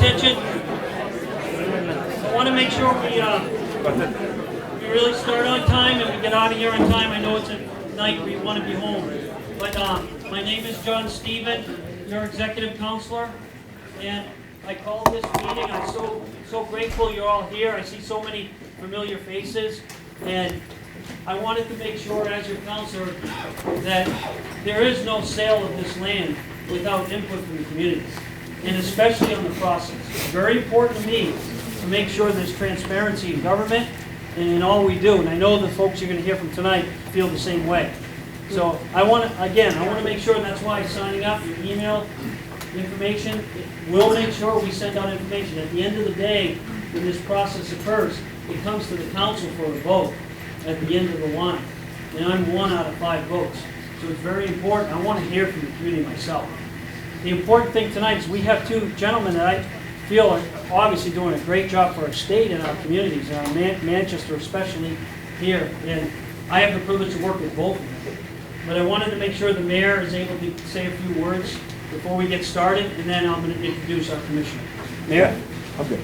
attention. I want to make sure we really start on time and we get out of here on time. I know it's a night we want to be home. But my name is John Stephen, your executive counselor, and I called this meeting. I'm so grateful you're all here. I see so many familiar faces, and I wanted to make sure as your counselor that there is no sale of this land without input from the communities, and especially on the process. It's very important to me to make sure there's transparency in government and in all we do, and I know the folks you're going to hear from tonight feel the same way. So I want to make sure, and that's why signing up, your email information, we'll make sure we send out information. At the end of the day, when this process occurs, it comes to the council for a vote at the end of the line. And I'm 1 out of 5 votes. So it's very important. I want to hear from the community myself. The important thing tonight is we have 2 gentlemen that I feel are obviously doing a great job for our state and our communities, Manchester especially here. And I have the privilege to work with both of them. But I wanted to make sure the mayor is able to say a few words before we get started, and then I'm going to introduce our commissioner. Mayor? Okay.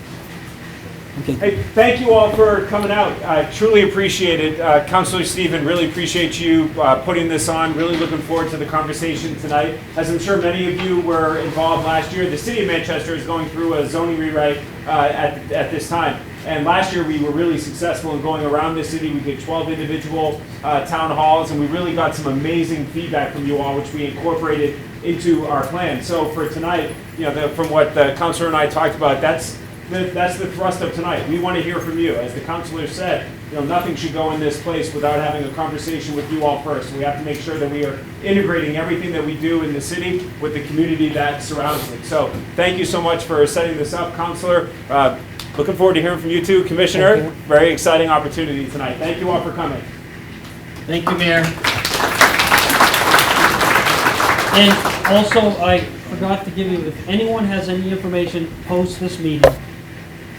Hey, thank you all for coming out. I truly appreciate it. Councilor Stephen, really appreciate you putting this on. Really looking forward to the conversation tonight. As I'm sure many of you were involved last year, the city of Manchester is going through a zoning rewrite at this time. And last year we were really successful in going around the city. We did 12 individual town halls, and we really got some amazing feedback from you all, which we incorporated into our plan. So for tonight, you know, from what the councilor and I talked about, that's the thrust of tonight. We want to hear from you. As the councilor said, you know, nothing should go in this place without having a conversation with you all first. We have to make sure that we are integrating everything that we do in the city with the community that surrounds it. So thank you so much for setting this up, councilor. Looking forward to hearing from you too, Commissioner. Very exciting opportunity tonight. Thank you all for coming. Thank you, Mayor. And also, I forgot to give you, if anyone has any information post this meeting,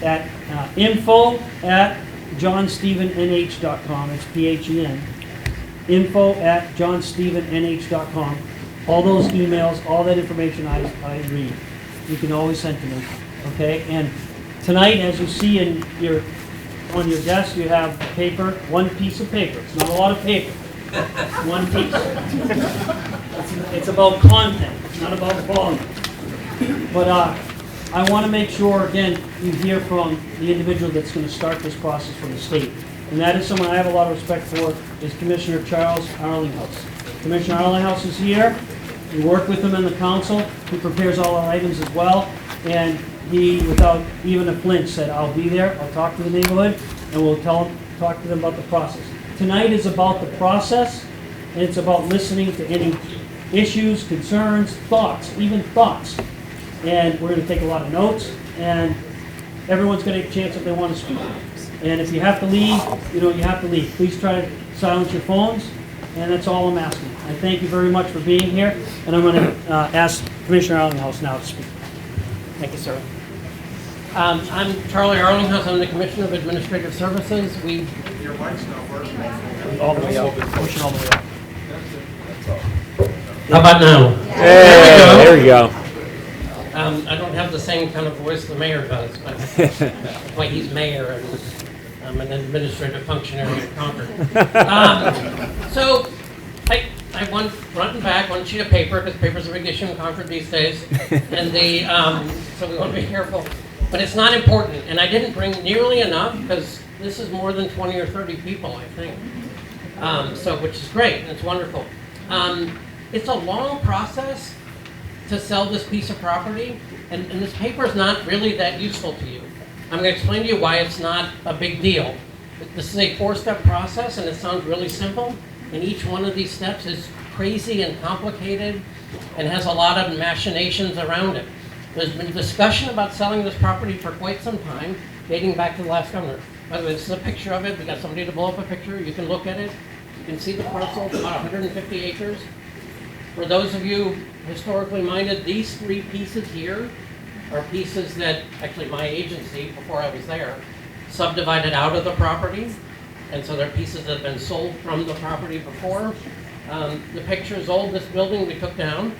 at info@johnstephennh.com. It's PHEN. info@johnstephennh.com. All those emails, all that information I read. You can always send to me. Okay? And tonight, as you see on your desk, you have paper, 1 piece of paper. It's not a lot of paper. 1 piece. It's about content. It's not about volume. But I want to make sure, again, you hear from the individual that's going to start this process for the state. And that is someone I have a lot of respect for, is Commissioner Charles Arlinghouse. Commissioner Arlinghouse is here. We work with him in the council. He prepares all our items as well. And he, without even a flinch, said, I'll be there, I'll talk to the neighborhood, and we'll talk to them about the process. Tonight is about the process, and it's about listening to any issues, concerns, thoughts, even thoughts. And we're going to take a lot of notes, and everyone's going to get a chance if they want to speak. And if you have to leave, you know, you have to leave. Please try to silence your phones, and that's all I'm asking. I thank you very much for being here, and I'm going to ask Commissioner Arlinghouse now to speak. Thank you, sir. I'm Charlie Arlinghouse. I'm the Commissioner of Administrative Services. Your mic's not working. All the way up. Push it all the way up. How about now? Hey, there we go. I don't have the same kind of voice the mayor does, but that's why he's mayor and I'm an administrative functionary in Concord. So I want front and back, 1 sheet of paper, because paper's a big issue in Concord these days, and so we want to be careful. But it's not important, and I didn't bring nearly enough because this is more than 20 or 30 people, I think. So which is great, and it's wonderful. It's a long process to sell this piece of property, and this paper is not really that useful to you. I'm going to explain to you why it's not a big deal. This is a 4-step process, and it sounds really simple, and each one of these steps is crazy and complicated and has a lot of machinations around it. There's been discussion about selling this property for quite some time, dating back to the last governor. By the way, this is a picture of it. We got somebody to blow up a picture. You can look at it. You can see the parcel. It's about 150 acres. For those of you historically minded, these 3 pieces here are pieces that actually my agency, before I was there, subdivided out of the property. And so they're pieces that have been sold from the property before. The picture is old. This building we took down.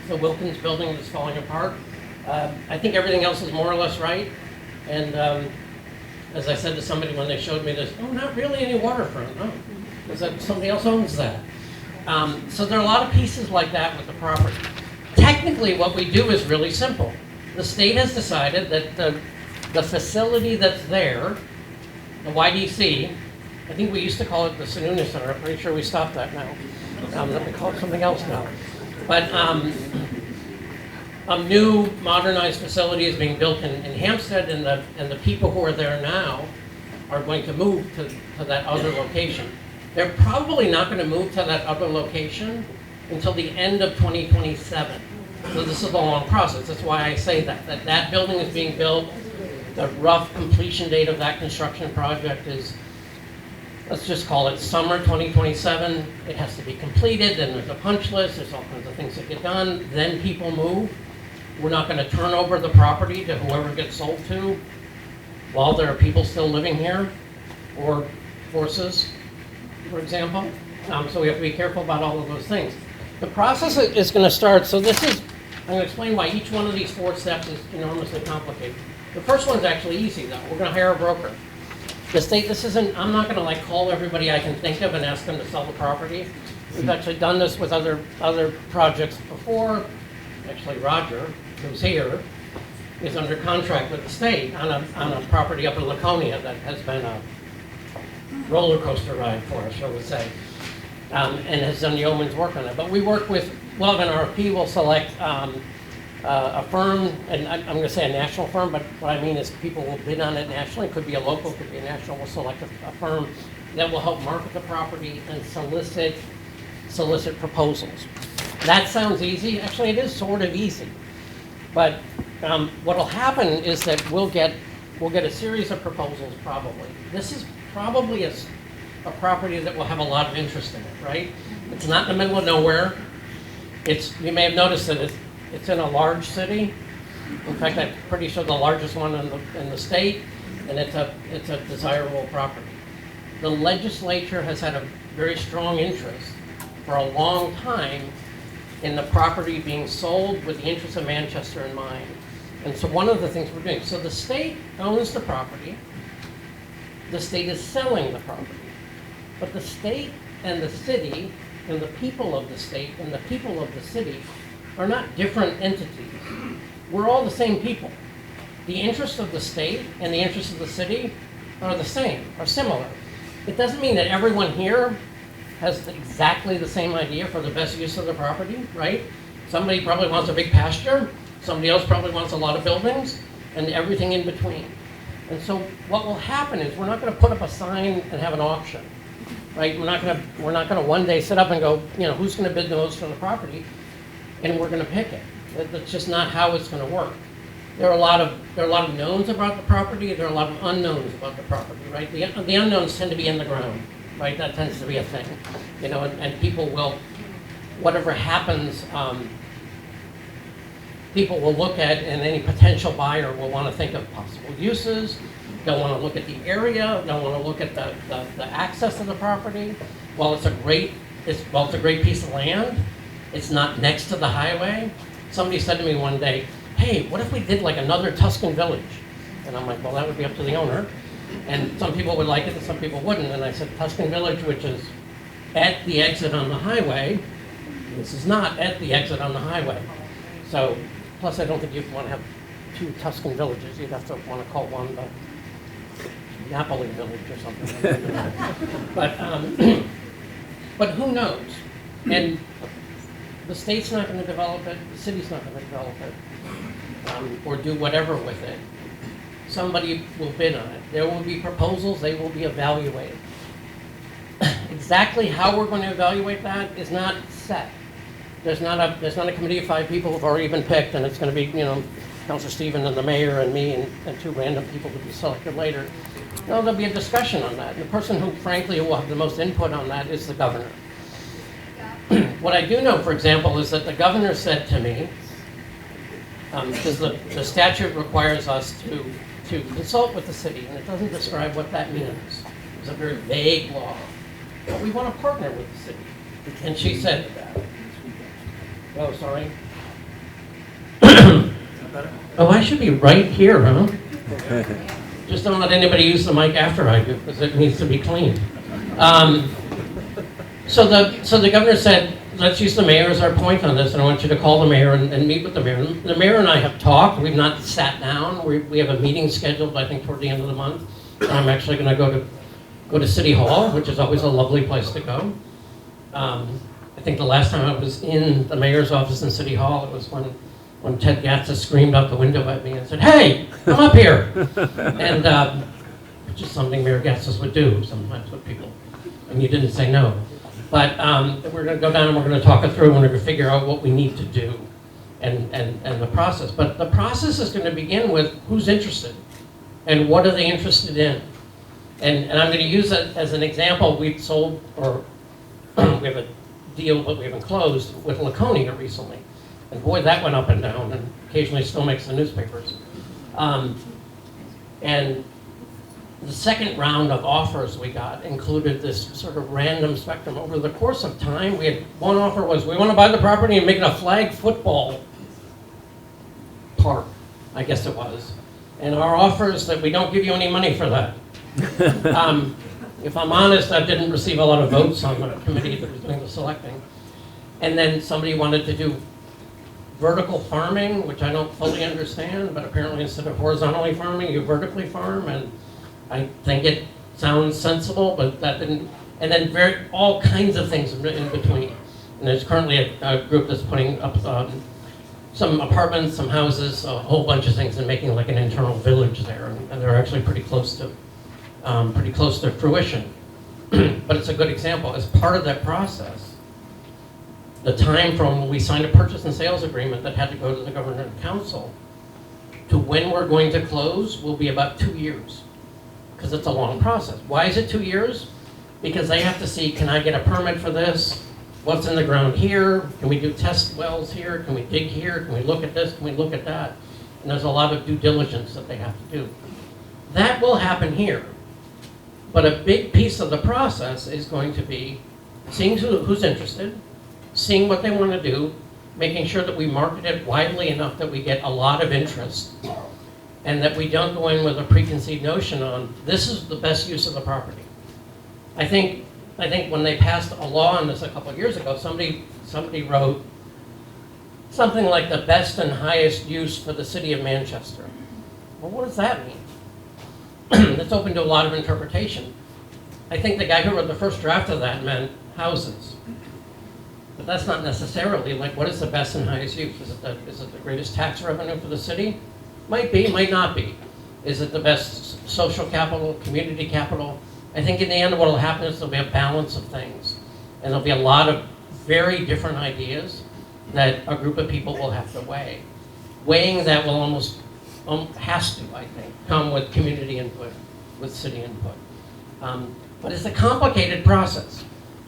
The Wilkins building is falling apart. I think everything else is more or less right. And as I said to somebody when they showed me this, oh, not really any waterfront, no, because somebody else owns that. So there are a lot of pieces like that with the property. Technically, what we do is really simple. The state has decided that the facility that's there, the YDC, I think we used to call it the Sununu Center. I'm pretty sure we stopped that now. We call it something else now. But a new modernized facility is being built in Hampstead, and the people who are there now are going to move to that other location. They're probably not going to move to that other location until the end of 2027. So this is a long process. That's why I say that building is being built. The rough completion date of that construction project is, let's just call it summer 2027. It has to be completed, then there's a punch list, there's all kinds of things that get done, then people move. We're not going to turn over the property to whoever gets sold to while there are people still living here, or horses, for example. So we have to be careful about all of those things. The process is going to start, so this is, I'm going to explain why each one of these 4 steps is enormously complicated. The first one's actually easy though. We're going to hire a broker. The state, this isn't, I'm not going to like call everybody I can think of and ask them to sell the property. We've actually done this with other projects before. Actually, Roger, who's here, is under contract with the state on a property up in Laconia that has been a roller coaster ride for us, shall we say, and has done yeoman's work on it. But we work with, well, an RFP will select a firm, and I'm going to say a national firm, but what I mean is people will bid on it nationally. It could be a local, it could be a national. We'll select a firm that will help market the property and solicit proposals. That sounds easy. Actually, it is sort of easy. But what will happen is that we'll get a series of proposals probably. This is probably a property that will have a lot of interest in it, right? It's not in the middle of nowhere. You may have noticed that it's in a large city. In fact, I'm pretty sure the largest one in the state, and it's a desirable property. The legislature has had a very strong interest for a long time in the property being sold with the interests of Manchester in mind. And so one of the things we're doing, so the state owns the property, the state is selling the property, but the state and the city and the people of the state and the people of the city are not different entities. We're all the same people. The interests of the state and the interests of the city are the same, are similar. It doesn't mean that everyone here has exactly the same idea for the best use of the property, right? Somebody probably wants a big pasture, somebody else probably wants a lot of buildings, and everything in between. And so what will happen is we're not going to put up a sign and have an auction, right? We're not going to one day sit up and go, who's going to bid the most for the property, and we're going to pick it. That's just not how it's going to work. There are a lot of knowns about the property. There are a lot of unknowns about the property, right? The unknowns tend to be in the ground, right? That tends to be a thing, and people will, whatever happens, people will look at, and any potential buyer will want to think of possible uses. They'll want to look at the area. They'll want to look at the access to the property. While it's a great piece of land, it's not next to the highway. Somebody said to me one day, hey, what if we did like another Tuscan village? And I'm like, well, that would be up to the owner. And some people would like it and some people wouldn't. And I said, Tuscan village, which is at the exit on the highway, this is not at the exit on the highway. So, plus I don't think you'd want to have 2 Tuscan villages. You'd have to want to call one the Napoli village or something. But who knows? And the state's not going to develop it, the city's not going to develop it, or do whatever with it. Somebody will bid on it. There will be proposals, they will be evaluated. Exactly how we're going to evaluate that is not set. There's not a committee of 5 people who've already been picked, and it's going to be, Councilor Stephen and the mayor and me and 2 random people to be selected later. No, there'll be a discussion on that. And the person who, frankly, will have the most input on that is the governor. What I do know, for example, is that the governor said to me, because the statute requires us to consult with the city, and it doesn't describe what that means. It's a very vague law. But we want to partner with the city. And she said, oh, sorry. Oh, I should be right here, huh? Just don't let anybody use the mic after I do, because it needs to be clean. So the governor said, let's use the mayor as our point on this, and I want you to call the mayor and meet with the mayor. And the mayor and I have talked. We've not sat down. We have a meeting scheduled, I think, toward the end of the month. And I'm actually going to go to City Hall, which is always a lovely place to go. I think the last time I was in the mayor's office in City Hall, it was when Ted Gatsa screamed out the window at me and said, "Hey, come up here!" And which is something Mayor Gatsa would do sometimes with people, and you didn't say no. But we're going to go down and we're going to talk it through, and we're going to figure out what we need to do and the process. But the process is going to begin with who's interested and what are they interested in. And I'm going to use that as an example. We've sold, or we have a deal, but we haven't closed, with Laconia recently. And boy, that went up and down, and occasionally still makes the newspapers. And the second round of offers we got included this sort of random spectrum. Over the course of time, we had one offer was, we want to buy the property and make it a flag football park, I guess it was. And our offer is that we don't give you any money for that. If I'm honest, I didn't receive a lot of votes on the committee that was doing the selecting. And then somebody wanted to do vertical farming, which I don't fully understand, but apparently instead of horizontally farming, you vertically farm, and I think it sounds sensible, but that didn't, and then all kinds of things in between. And there's currently a group that's putting up some apartments, some houses, a whole bunch of things, and making like an internal village there, and they're actually pretty close to fruition. But it's a good example. As part of that process, the time from when we signed a purchase and sales agreement that had to go to the governor and council to when we're going to close will be about 2 years, because it's a long process. Why is it 2 years? Because they have to see, can I get a permit for this? What's in the ground here? Can we do test wells here? Can we dig here? Can we look at this? Can we look at that? And there's a lot of due diligence that they have to do. That will happen here. But a big piece of the process is going to be seeing who's interested, seeing what they want to do, making sure that we market it widely enough that we get a lot of interest, and that we don't go in with a preconceived notion on this is the best use of the property. I think when they passed a law on this a couple of years ago, somebody wrote something like the best and highest use for the city of Manchester. Well, what does that mean? It's open to a lot of interpretation. I think the guy who wrote the first draft of that meant houses. But that's not necessarily, like, what is the best and highest use? Is it the greatest tax revenue for the city? Might be, might not be. Is it the best social capital, community capital? I think in the end what will happen is there'll be a balance of things. And there'll be a lot of very different ideas that a group of people will have to weigh. Weighing that will almost, has to, I think, come with community input, with city input. But it's a complicated process.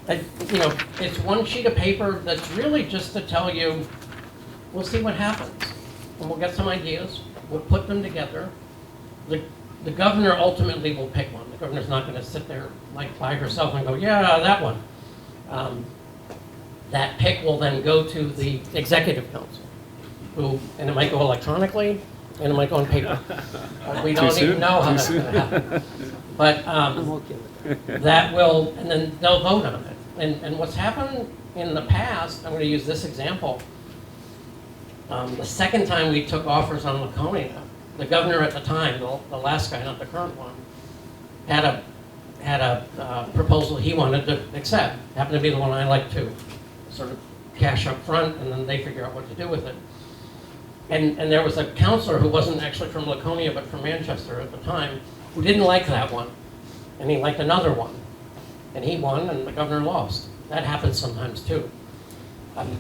It's one sheet of paper that's really just to tell you, we'll see what happens. And we'll get some ideas, we'll put them together. The governor ultimately will pick one. The governor's not going to sit there like by herself and go, yeah, that one. That pick will then go to the executive council, and it might go electronically, and it might go on paper. We don't even know how that's going to happen. But that will, and then they'll vote on it. And what's happened in the past, I'm going to use this example. The second time we took offers on Laconia, the governor at the time, the last guy, not the current one, had a proposal he wanted to accept. Happened to be the one I like too. Sort of cash up front, and then they figure out what to do with it. And there was a counselor who wasn't actually from Laconia but from Manchester at the time who didn't like that one, and he liked another one. And he won, and the governor lost. That happens sometimes too.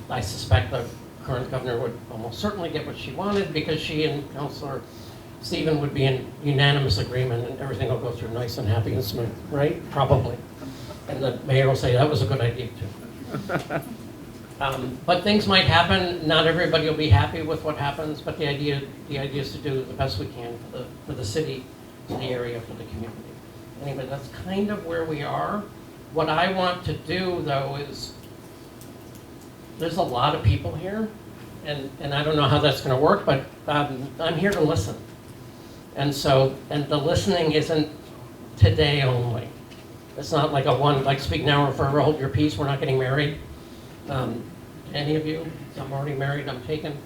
I suspect the current governor would almost certainly get what she wanted because she and Councilor Stephen would be in unanimous agreement, and everything will go through nice and happy and smooth, right? Probably. And the mayor will say that was a good idea too. But things might happen. Not everybody will be happy with what happens, but the idea is to do the best we can for the city, for the area, for the community. Anyway, that's kind of where we are. What I want to do, though, is there's a lot of people here, and I don't know how that's going to work, but I'm here to listen. And the listening isn't today only. It's not like like speak now or forever hold your peace, we're not getting married. Any of you? I'm already married, I'm taken.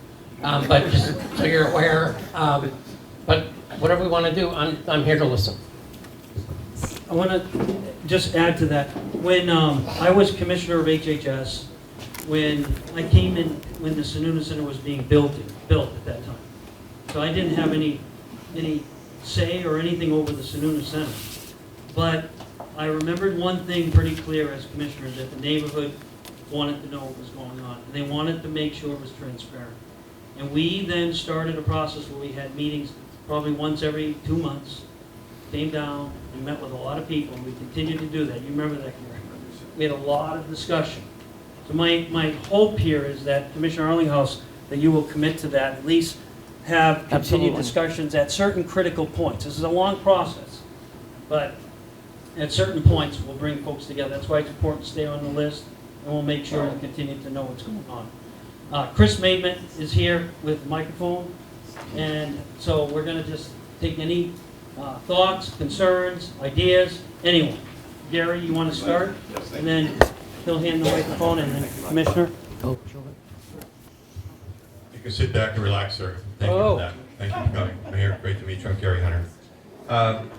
But just so you're aware, but whatever we want to do, I'm here to listen. I want to just add to that. When I was commissioner of HHS, when I came in, when the Sununu Center was being built at that time. So I didn't have any say or anything over the Sununu Center. But I remembered one thing pretty clear as commissioner, that the neighborhood wanted to know what was going on. And they wanted to make sure it was transparent. And we then started a process where we had meetings probably once every 2 months, came down and met with a lot of people, and we continued to do that. You remember that, Gary? We had a lot of discussion. So my hope here is that, Commissioner Arlinghouse, that you will commit to that, at least have continued Absolutely. discussions at certain critical points. This is a long process, but at certain points, we'll bring folks together. That's why it's important to stay on the list, and we'll make sure and continue to know what's going on. Chris Maidment is here with the microphone, and so we're going to just take any thoughts, concerns, ideas, anyone. Gary, you want to start? Yes, and then he'll hand the microphone, and then Commissioner. Oh, You can sit back and relax, sir. Thank you for that. Thank you for coming. Mayor, great to meet you. I'm Gary Hunter.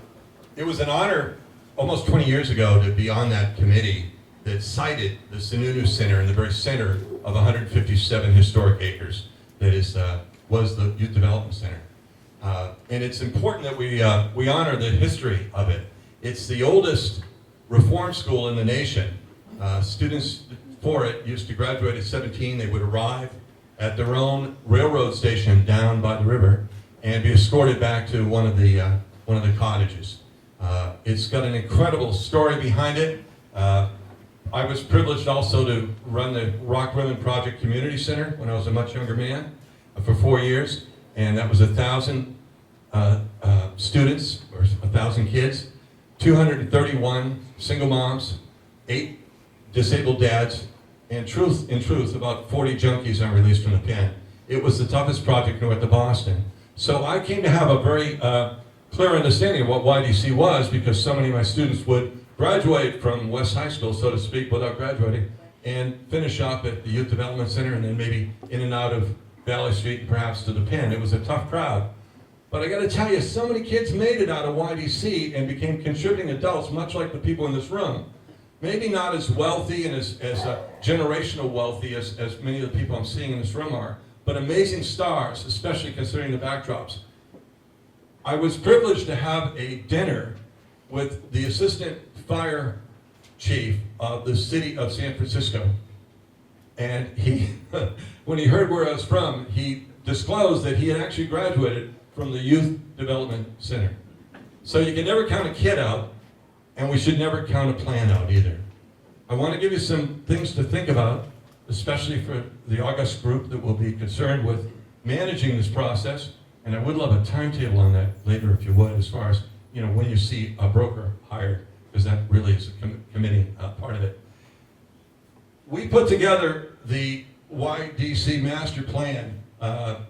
It was an honor almost 20 years ago to be on that committee that cited the Sununu Center in the very center of 157 historic acres that was the Youth Development Center. And it's important that we honor the history of it. It's the oldest reform school in the nation. Students for it used to graduate at 17. They would arrive at their own railroad station down by the river and be escorted back to one of the cottages. It's got an incredible story behind it. I was privileged also to run the Rock Rimmon Project Community Center when I was a much younger man for 4 years, and that was 1,000 students, or 1,000 kids, 231 single moms, 8 disabled dads, and in truth, about 40 junkies unreleased from the pen. It was the toughest project north of Boston. So I came to have a very clear understanding of what YDC was, because so many of my students would graduate from West High School, so to speak, without graduating, and finish up at the Youth Development Center, and then maybe in and out of Valley Street and perhaps to the pen. It was a tough crowd. But I got to tell you, so many kids made it out of YDC and became contributing adults, much like the people in this room. Maybe not as wealthy and as generational wealthy as many of the people I'm seeing in this room are, but amazing stars, especially considering the backdrops. I was privileged to have a dinner with the assistant fire chief of the city of San Francisco. And he, when he heard where I was from, he disclosed that he had actually graduated from the Youth Development Center. So you can never count a kid out, and we should never count a plan out either. I want to give you some things to think about, especially for the August group that will be concerned with managing this process. And I would love a timetable on that later, if you would, as far as when you see a broker hired, because that really is a committee part of it. We put together the YDC master plan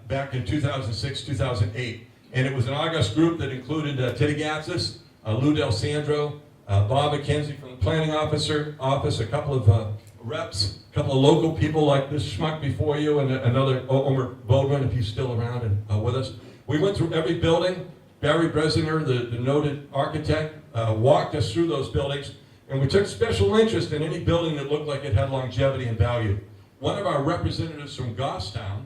back in 2006, 2008, and it was an August group that included Teddy Gatsis, Lou Del Sandro, Bob McKenzie from the planning office, a couple of reps, a couple of local people like this schmuck before you, and another Omer Bodwin, if he's still around and with us. We went through every building. Barry Bresiner, the noted architect, walked us through those buildings, and we took special interest in any building that looked like it had longevity and value. One of our representatives from Goffstown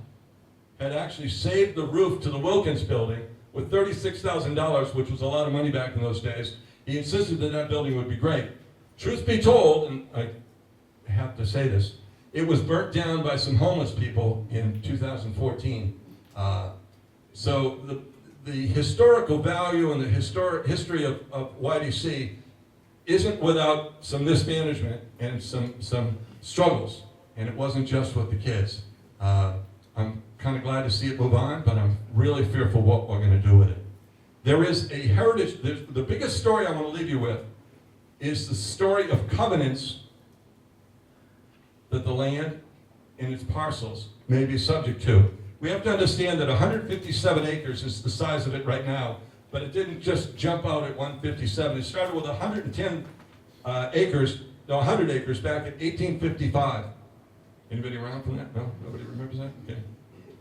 had actually saved the roof to the Wilkins building with $36,000, which was a lot of money back in those days. He insisted that that building would be great. Truth be told, and I have to say this, it was burnt down by some homeless people in 2014. So the historical value and the history of YDC isn't without some mismanagement and some struggles. And it wasn't just with the kids. I'm kind of glad to see it move on, but I'm really fearful what we're going to do with it. There is a heritage. The biggest story I want to leave you with is the story of covenants that the land and its parcels may be subject to. We have to understand that 157 acres is the size of it right now, but it didn't just jump out at 157. It started with 110 acres, no, 100 acres back in 1855. Anybody around from that? No? Nobody remembers that? Okay.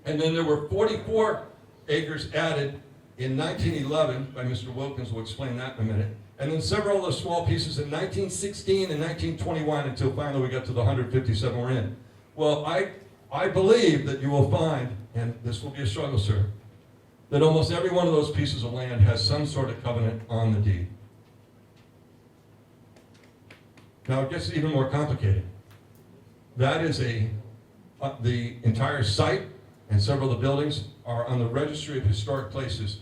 And then there were 44 acres added in 1911 by Mr. Wilkins. We'll explain that in a minute. And then several other small pieces in 1916 and 1921 until finally we got to the 157 we're in. Well, I believe that you will find, and this will be a struggle, sir, that almost every one of those pieces of land has some sort of covenant on the deed. Now it gets even more complicated. That is the entire site and several of the buildings are on the Registry of Historic Places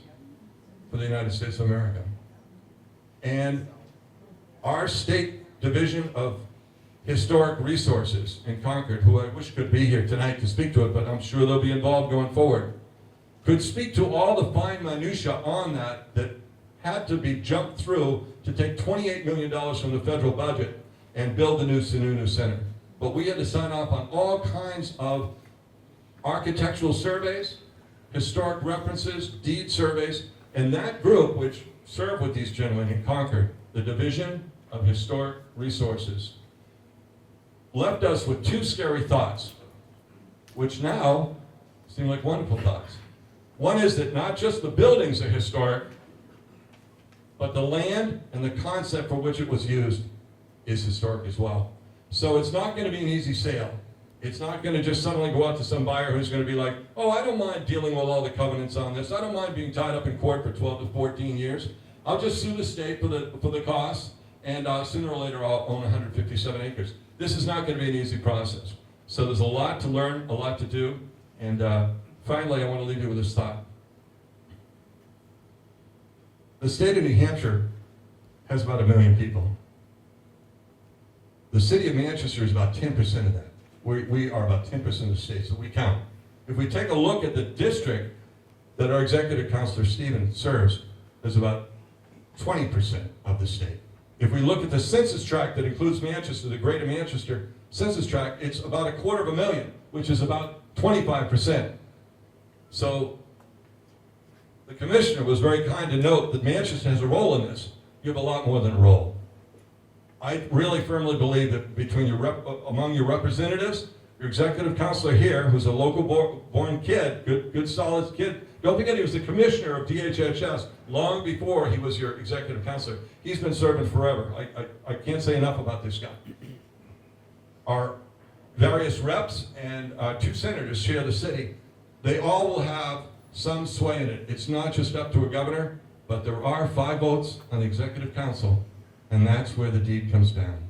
for the United States of America. And our state division of Historic Resources in Concord, who I wish could be here tonight to speak to it, but I'm sure they'll be involved going forward, could speak to all the fine minutia on that had to be jumped through to take $28 million from the federal budget and build the new Sununu Center. But we had to sign off on all kinds of architectural surveys, historic references, deed surveys, and that group, which served with these gentlemen in Concord, the Division of Historic Resources, left us with two scary thoughts, which now seem like wonderful thoughts. One is that not just the buildings are historic, but the land and the concept for which it was used is historic as well. So it's not going to be an easy sale. It's not going to just suddenly go out to some buyer who's going to be like, oh, I don't mind dealing with all the covenants on this. I don't mind being tied up in court for 12 to 14 years. I'll just sue the state for the costs, and sooner or later I'll own 157 acres. This is not going to be an easy process. So there's a lot to learn, a lot to do, and finally I want to leave you with this thought. The state of New Hampshire has about 1 million people. The city of Manchester is about 10% of that. We are about 10% of the state, so we count. If we take a look at the district that our executive counselor Stephen serves, there's about 20% of the state. If we look at the census tract that includes Manchester, the Greater Manchester census tract, it's about 250,000, which is about 25%. So the commissioner was very kind to note that Manchester has a role in this. You have a lot more than a role. I really firmly believe that between among your representatives, your executive counselor here, who's a local born kid, good solid kid. Don't forget he was the commissioner of DHHS long before he was your executive counselor. He's been serving forever. I can't say enough about this guy. Our various reps and 2 senators share the city. They all will have some sway in it. It's not just up to a governor, but there are 5 votes on the executive council. And that's where the deed comes down.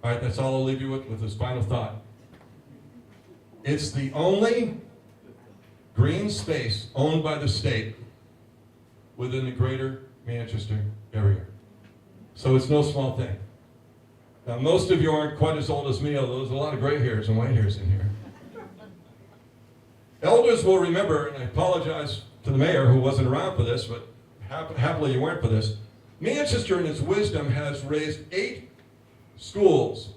All right, that's all I'll leave you with this final thought. It's the only green space owned by the state within the Greater Manchester area. So it's no small thing. Now, most of you aren't quite as old as me, although there's a lot of gray hairs and white hairs in here. Elders will remember, and I apologize to the mayor who wasn't around for this, but happily you weren't for this. Manchester, in its wisdom, has raised 8 schools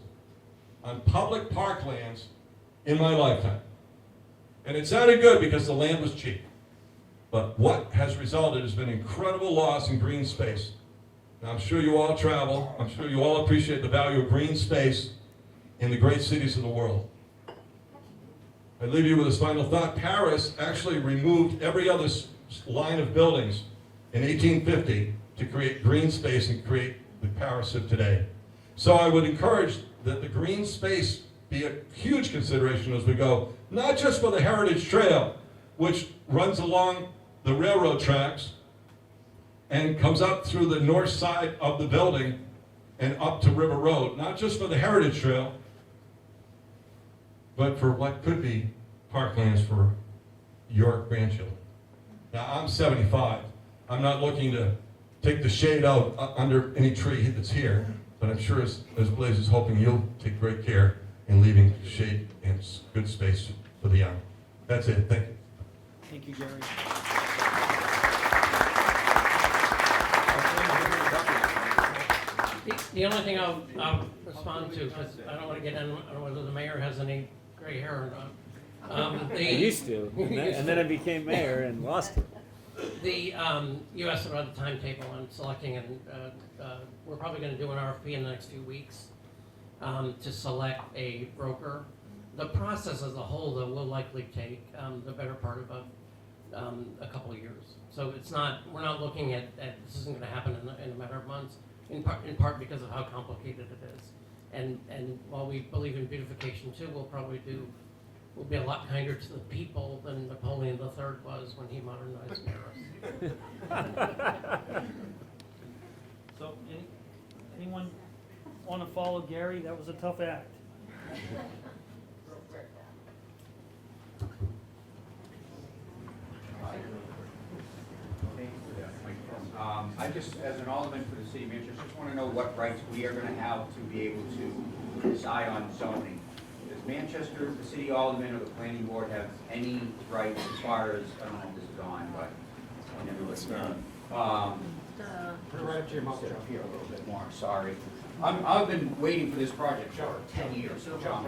on public parklands in my lifetime. And it sounded good because the land was cheap. But what has resulted has been incredible loss in green space. Now, I'm sure you all travel. I'm sure you all appreciate the value of green space in the great cities of the world. I leave you with this final thought. Paris actually removed every other line of buildings in 1850 to create green space and create the Paris of today. So I would encourage that the green space be a huge consideration as we go, not just for the Heritage Trail, which runs along the railroad tracks and comes up through the north side of the building and up to River Road, not just for the Heritage Trail, but for what could be parklands for your grandchildren. Now, I'm 75. I'm not looking to take the shade out under any tree that's here, but I'm sure as Blaze is hoping you'll take great care in leaving shade and good space for the young. That's it. Thank you. Thank you, Jerry. The only thing I'll respond to, because I don't want to get in on whether the mayor has any gray hair or I used to, and then I became mayor and lost it. You asked about the timetable on selecting, and we're probably going to do an RFP in the next few weeks to select a broker. The process as a whole, though, will likely take the better part of a couple of years. So we're not looking at this isn't going to happen in a matter of months, in part because of how complicated it is. And while we believe in beautification too, we'll be a lot kinder to the people than Napoleon III was when he modernized Paris. So, anyone want to follow Gary? That was a tough act. I just, as an alderman for the city of Manchester, just want to know what rights we are going to have to be able to decide on zoning. Does Manchester, the city alderman, or the planning board have any rights as far as, I don't know if this is on, but I never was right here a little bit more, sorry. I've been waiting for this project for 10 years, John.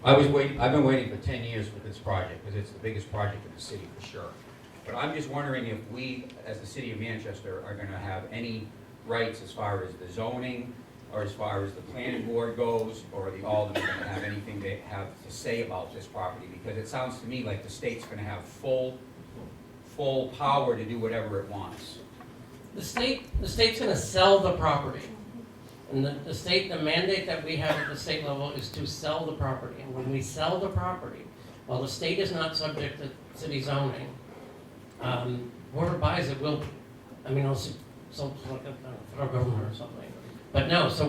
I've been waiting for 10 years for this project, because it's the biggest project in the city for sure. But I'm just wondering if we, as the city of Manchester, are going to have any rights as far as the zoning, or as far as the planning board goes, or the aldermen going to have anything they have to say about this property? Because it sounds to me like the state's going to have full power to do whatever it wants. The state's going to sell the property. And the mandate that we have at the state level is to sell the property. And when we sell the property, while the state is not subject to city zoning, whoever buys it will, I mean, like a federal government or something. But no, so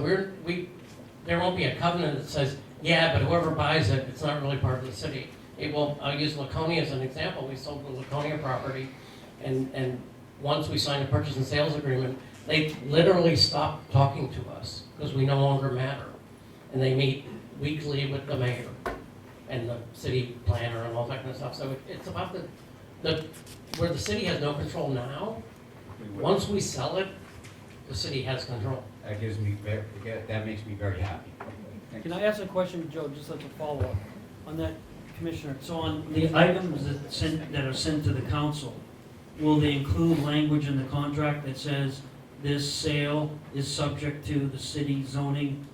there won't be a covenant that says, yeah, but whoever buys it, it's not really part of the city. I'll use Laconia as an example. We sold the Laconia property, and once we signed a purchase and sales agreement, they literally stopped talking to us because we no longer matter. And they meet weekly with the mayor and the city planner and all that kind of stuff. So it's about where the city has no control now. Once we sell it, the city has control. That makes me very happy. Thanks. Can I ask a question, Joe, just like a follow-up on that, Commissioner? So on the items that are sent to the council, will they include language in the contract that says this sale is subject to the city zoning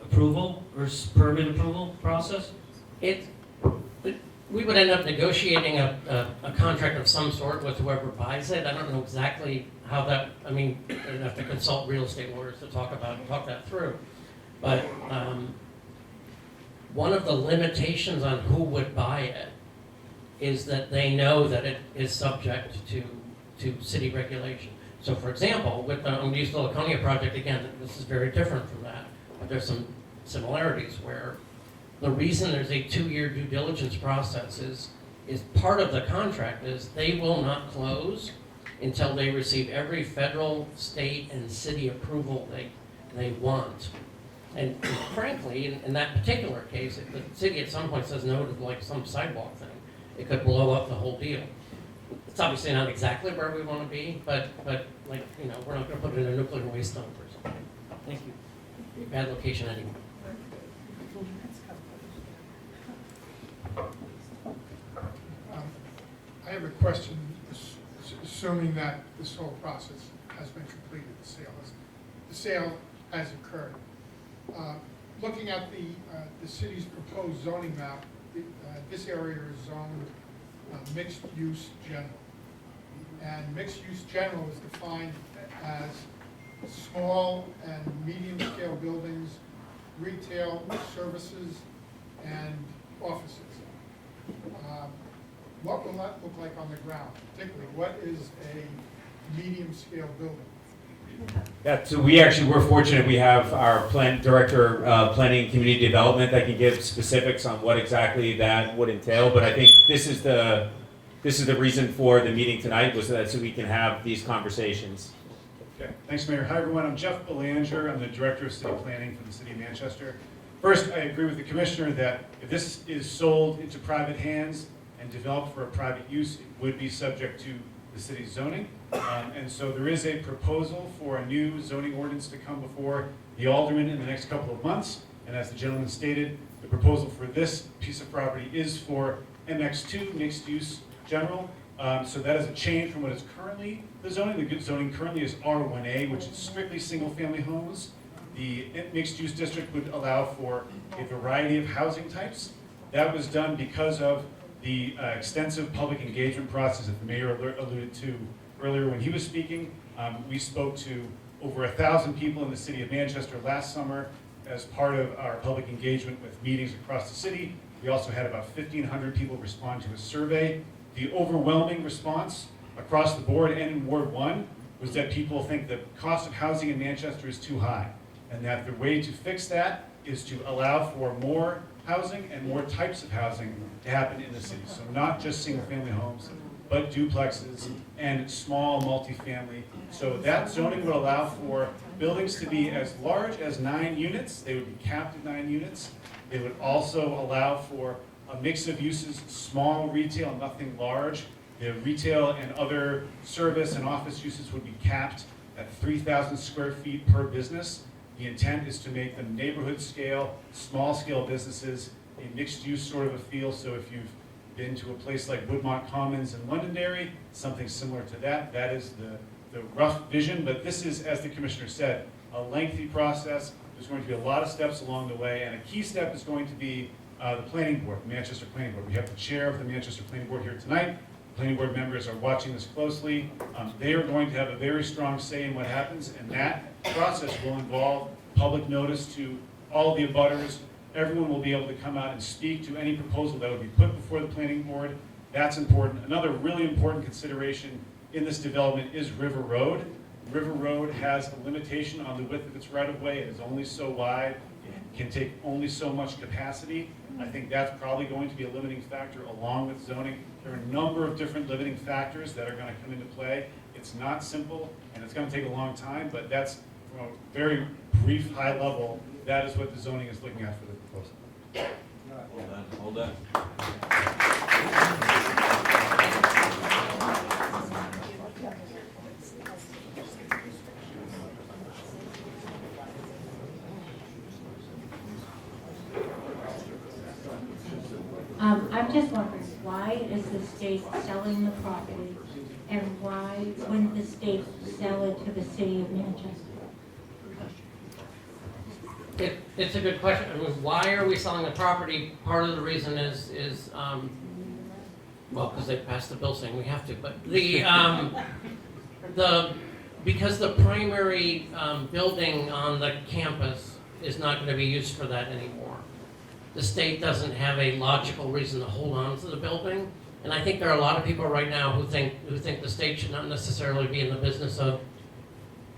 approval or permit approval process? We would end up negotiating a contract of some sort with whoever buys it. I don't know exactly how that, I mean, I'd have to consult real estate lawyers to talk that through. But one of the limitations on who would buy it is that they know that it is subject to city regulation. So for example, I'm going to use the Laconia project again. This is very different from that, but there's some similarities where the reason there's a 2-year due diligence process is part of the contract is they will not close until they receive every federal, state, and city approval they want. And frankly, in that particular case, if the city at some point says no to like some sidewalk thing, it could blow up the whole deal. It's obviously not exactly where we want to be, but like, you know, we're not going to put it in a nuclear waste dump or something. Thank you. Be a bad location anyway. I have a question, assuming that this whole process has been completed, the sale has occurred. Looking at the city's proposed zoning map, this area is zoned mixed use general. And mixed use general is defined as small and medium scale buildings, retail, services, and offices. What will that look like on the ground? Particularly, what is a medium scale building? Yeah, so we're fortunate we have our director, planning and community development that can give specifics on what exactly that would entail. But I think this is the reason for the meeting tonight, was that so we can have these conversations. Okay, thanks, Mayor. Hi, everyone. I'm Jeff Belanger. I'm the Director of City Planning for the City of Manchester. First, I agree with the Commissioner that if this is sold into private hands and developed for a private use, it would be subject to the city's zoning. And so there is a proposal for a new zoning ordinance to come before the aldermen in the next couple of months. And as the gentleman stated, the proposal for this piece of property is for MX2, mixed use general. So that is a change from what is currently the zoning. The zoning currently is R1A, which is strictly single-family homes. The mixed-use district would allow for a variety of housing types. That was done because of the extensive public engagement process that the mayor alluded to earlier when he was speaking. We spoke to over 1,000 people in the city of Manchester last summer as part of our public engagement with meetings across the city. We also had about 1,500 people respond to a survey. The overwhelming response across the board and in Ward 1 was that people think the cost of housing in Manchester is too high, and that the way to fix that is to allow for more housing and more types of housing to happen in the city. So not just single-family homes, but duplexes and small multifamily. So that zoning would allow for buildings to be as large as 9 units. They would be capped at 9 units. They would also allow for a mix of uses, small retail, nothing large. The retail and other service and office uses would be capped at 3,000 square feet per business. The intent is to make them neighborhood scale, small scale businesses, a mixed use sort of a feel. So if you've been to a place like Woodmont Commons in Londonderry, something similar to that, that is the rough vision. But this is, as the commissioner said, a lengthy process. There's going to be a lot of steps along the way, and a key step is going to be the planning board, the Manchester Planning Board. We have the chair of the Manchester Planning Board here tonight. Planning board members are watching this closely. They are going to have a very strong say in what happens, and that process will involve public notice to all of the abutters. Everyone will be able to come out and speak to any proposal that would be put before the planning board. That's important. Another really important consideration in this development is River Road. River Road has a limitation on the width of its right-of-way. It is only so wide. It can take only so much capacity. I think that's probably going to be a limiting factor along with zoning. There are a number of different limiting factors that are going to come into play. It's not simple, and it's going to take a long time, but that's from a very brief, high level, that is what the zoning is looking at for the proposal. Hold on. I'm just wondering, why is the state selling the property, and why wouldn't the state sell it to the city of Manchester? It's a good question. I mean, why are we selling the property? Part of the reason is well, because they passed the bill saying we have to, but because the primary building on the campus is not going to be used for that anymore. The state doesn't have a logical reason to hold on to the building, and I think there are a lot of people right now who think the state should not necessarily be in the business of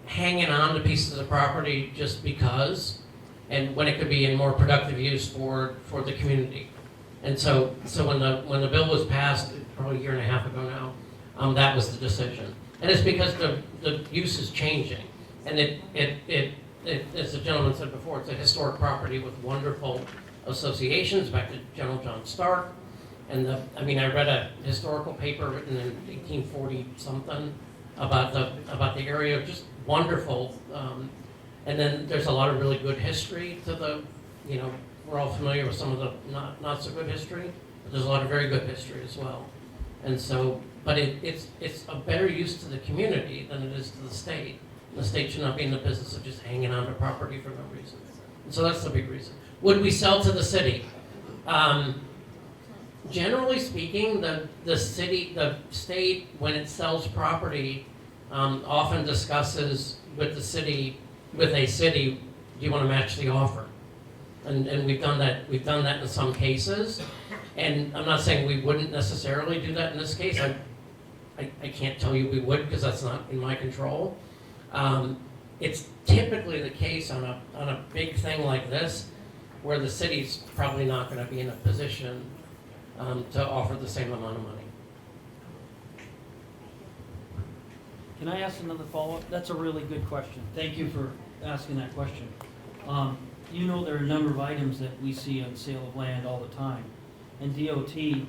hanging on to pieces of property just because, and when it could be in more productive use for the community. And so when the bill was passed probably a year and a half ago now, that was the decision, and it's because the use is changing, and it as the gentleman said before, it's a historic property with wonderful associations back to General John Stark. And I read a historical paper written in 1840 something about the area, just wonderful. And then there's a lot of really good history to the, we're all familiar with some of the not so good history, but there's a lot of very good history as well. And so, but it's a better use to the community than it is to the state. The state should not be in the business of just hanging on to property for no reason. And so that's the big reason. Would we sell to the city? Generally speaking, the state, when it sells property, often discusses with a city, do you want to match the offer? And we've done that in some cases. And I'm not saying we wouldn't necessarily do that in this case. I can't tell you we would, because that's not in my control. It's typically the case on a big thing like this, where the city's probably not going to be in a position to offer the same amount of money. Can I ask another follow-up? That's a really good question. Thank you for asking that question. There are a number of items that we see on sale of land all the time. And DOT, the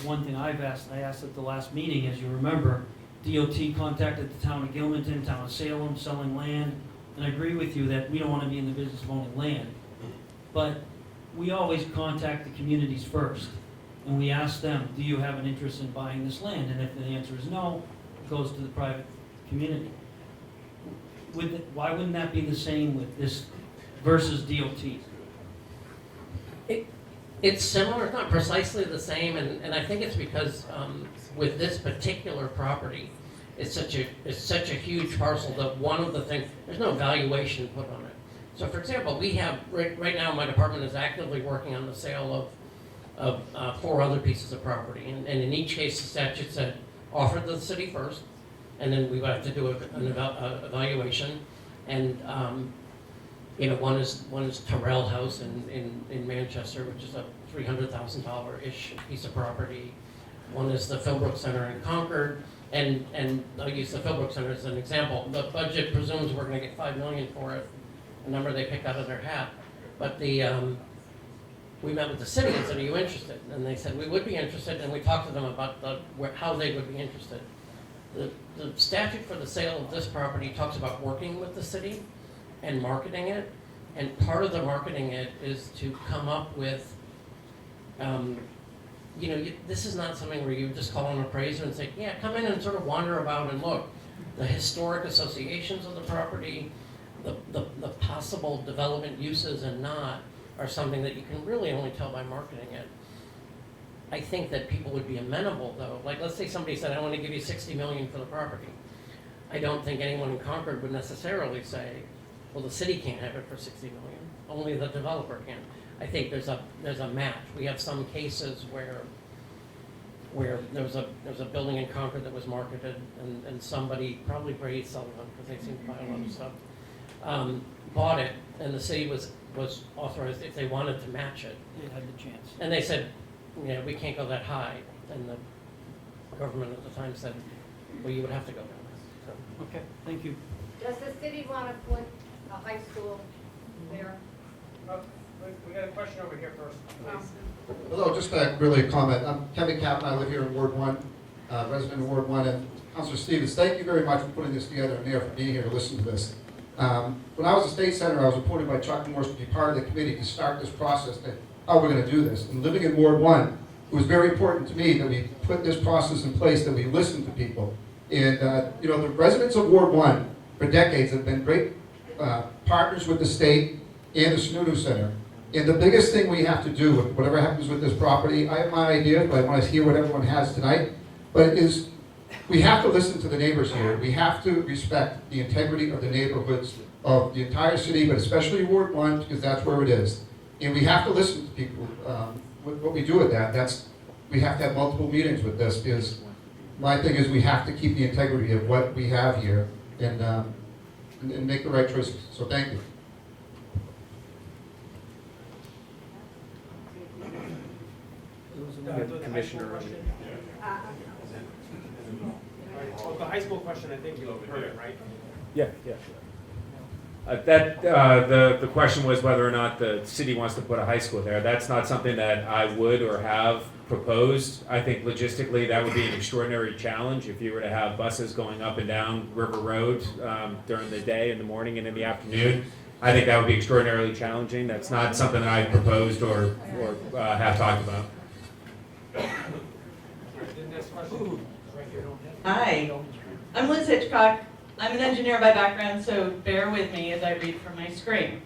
one thing I asked at the last meeting, as you remember, DOT contacted the town of Gilmanton, town of Salem, selling land. And I agree with you that we don't want to be in the business of owning land. But we always contact the communities first. and we ask them, do you have an interest in buying this land? And if the answer is no, it goes to the private community. Why wouldn't that be the same with this versus DOT? It's similar, it's not precisely the same, and I think it's because with this particular property, it's such a huge parcel that one of the things, there's no valuation put on it. So for example, we have, right now my department is actively working on the sale of 4 other pieces of property. And in each case, the statute said, offer to the city first, and then we would have to do an evaluation. And one is Terrell House in Manchester, which is a $300,000-ish piece of property. One is the Philbrook Center in Concord, and I'll use the Philbrook Center as an example. The budget presumes we're going to get $5 million for it, a number they picked out of their hat. But we met with the city and said, are you interested? And they said, we would be interested, and we talked to them about how they would be interested. The statute for the sale of this property talks about working with the city and marketing it, and part of the marketing it is to come up with, this is not something where you just call an appraiser and say, yeah, come in and sort of wander about and look. The historic associations of the property, the possible development uses and not, are something that you can really only tell by marketing it. I think that people would be amenable though. Like let's say somebody said, I want to give you $60 million for the property. I don't think anyone in Concord would necessarily say, well, the city can't have it for $60 million. Only the developer can. I think there's a match. We have some cases where there was a building in Concord that was marketed and somebody, probably Brady Sullivan, because they seem to buy a lot of stuff, bought it, and the city was authorized if they wanted to match it. They had the chance. And they said, we can't go that high. And the government at the time said, well, you would have to go down there. So. Okay, thank you. Does the city want to put a high school there? We got a question over here first, please. Hello, just really a comment. I'm Kevin Kaplan. I live here in Ward 1, resident of Ward 1. And Councilor Stevens, thank you very much for putting this together, and Mayor for being here to listen to this. When I was a state senator, I was appointed by Chuck Norris to be part of the committee to start this process, how we're going to do this. And living in Ward 1, it was very important to me that we put this process in place, that we listen to people. And, the residents of Ward 1 for decades have been great partners with the state and the Sununu Center. And the biggest thing we have to do with whatever happens with this property, I have my idea, but I want to hear what everyone has tonight, but it is, we have to listen to the neighbors here. We have to respect the integrity of the neighborhoods of the entire city, but especially Ward 1, because that's where it is. And we have to listen to people. What we do with that, we have to have multiple meetings with this, because my thing is we have to keep the integrity of what we have here and make the right choices. So thank you. Commissioner. Well, the high school question, I think you heard it, right? Yeah. The question was whether or not the city wants to put a high school there. That's not something that I would or have proposed. I think logistically that would be an extraordinary challenge if you were to have buses going up and down River Road during the day, in the morning, and in the afternoon. I think that would be extraordinarily challenging. That's not something that I proposed or have talked about. Hi, I'm Liz Hitchcock. I'm an engineer by background, so bear with me as I read from my screen.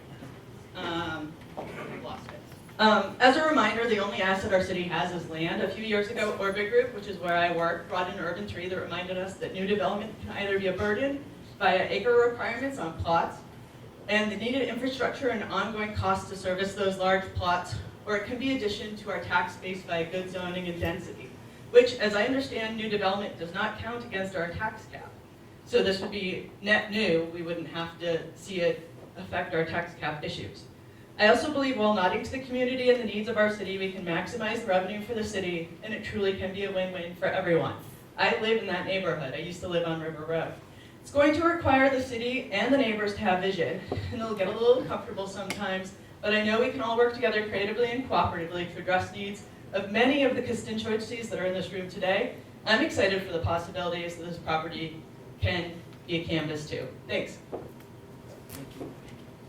As a reminder, the only asset our city has is land. A few years ago, Orbit Group, which is where I work, brought in an urban tree that reminded us that new development can either be a burden via acre requirements on plots and the needed infrastructure and ongoing costs to service those large plots, or it can be addition to our tax base via good zoning and density, which, as I understand, new development does not count against our tax cap. So this would be net new. We wouldn't have to see it affect our tax cap issues. I also believe while nodding to the community and the needs of our city, we can maximize the revenue for the city, and it truly can be a win-win for everyone. I live in that neighborhood. I used to live on River Road. It's going to require the city and the neighbors to have vision, and they'll get a little uncomfortable sometimes, but I know we can all work together creatively and cooperatively to address needs of many of the constituencies that are in this room today. I'm excited for the possibilities that this property can be a canvas to. Thanks.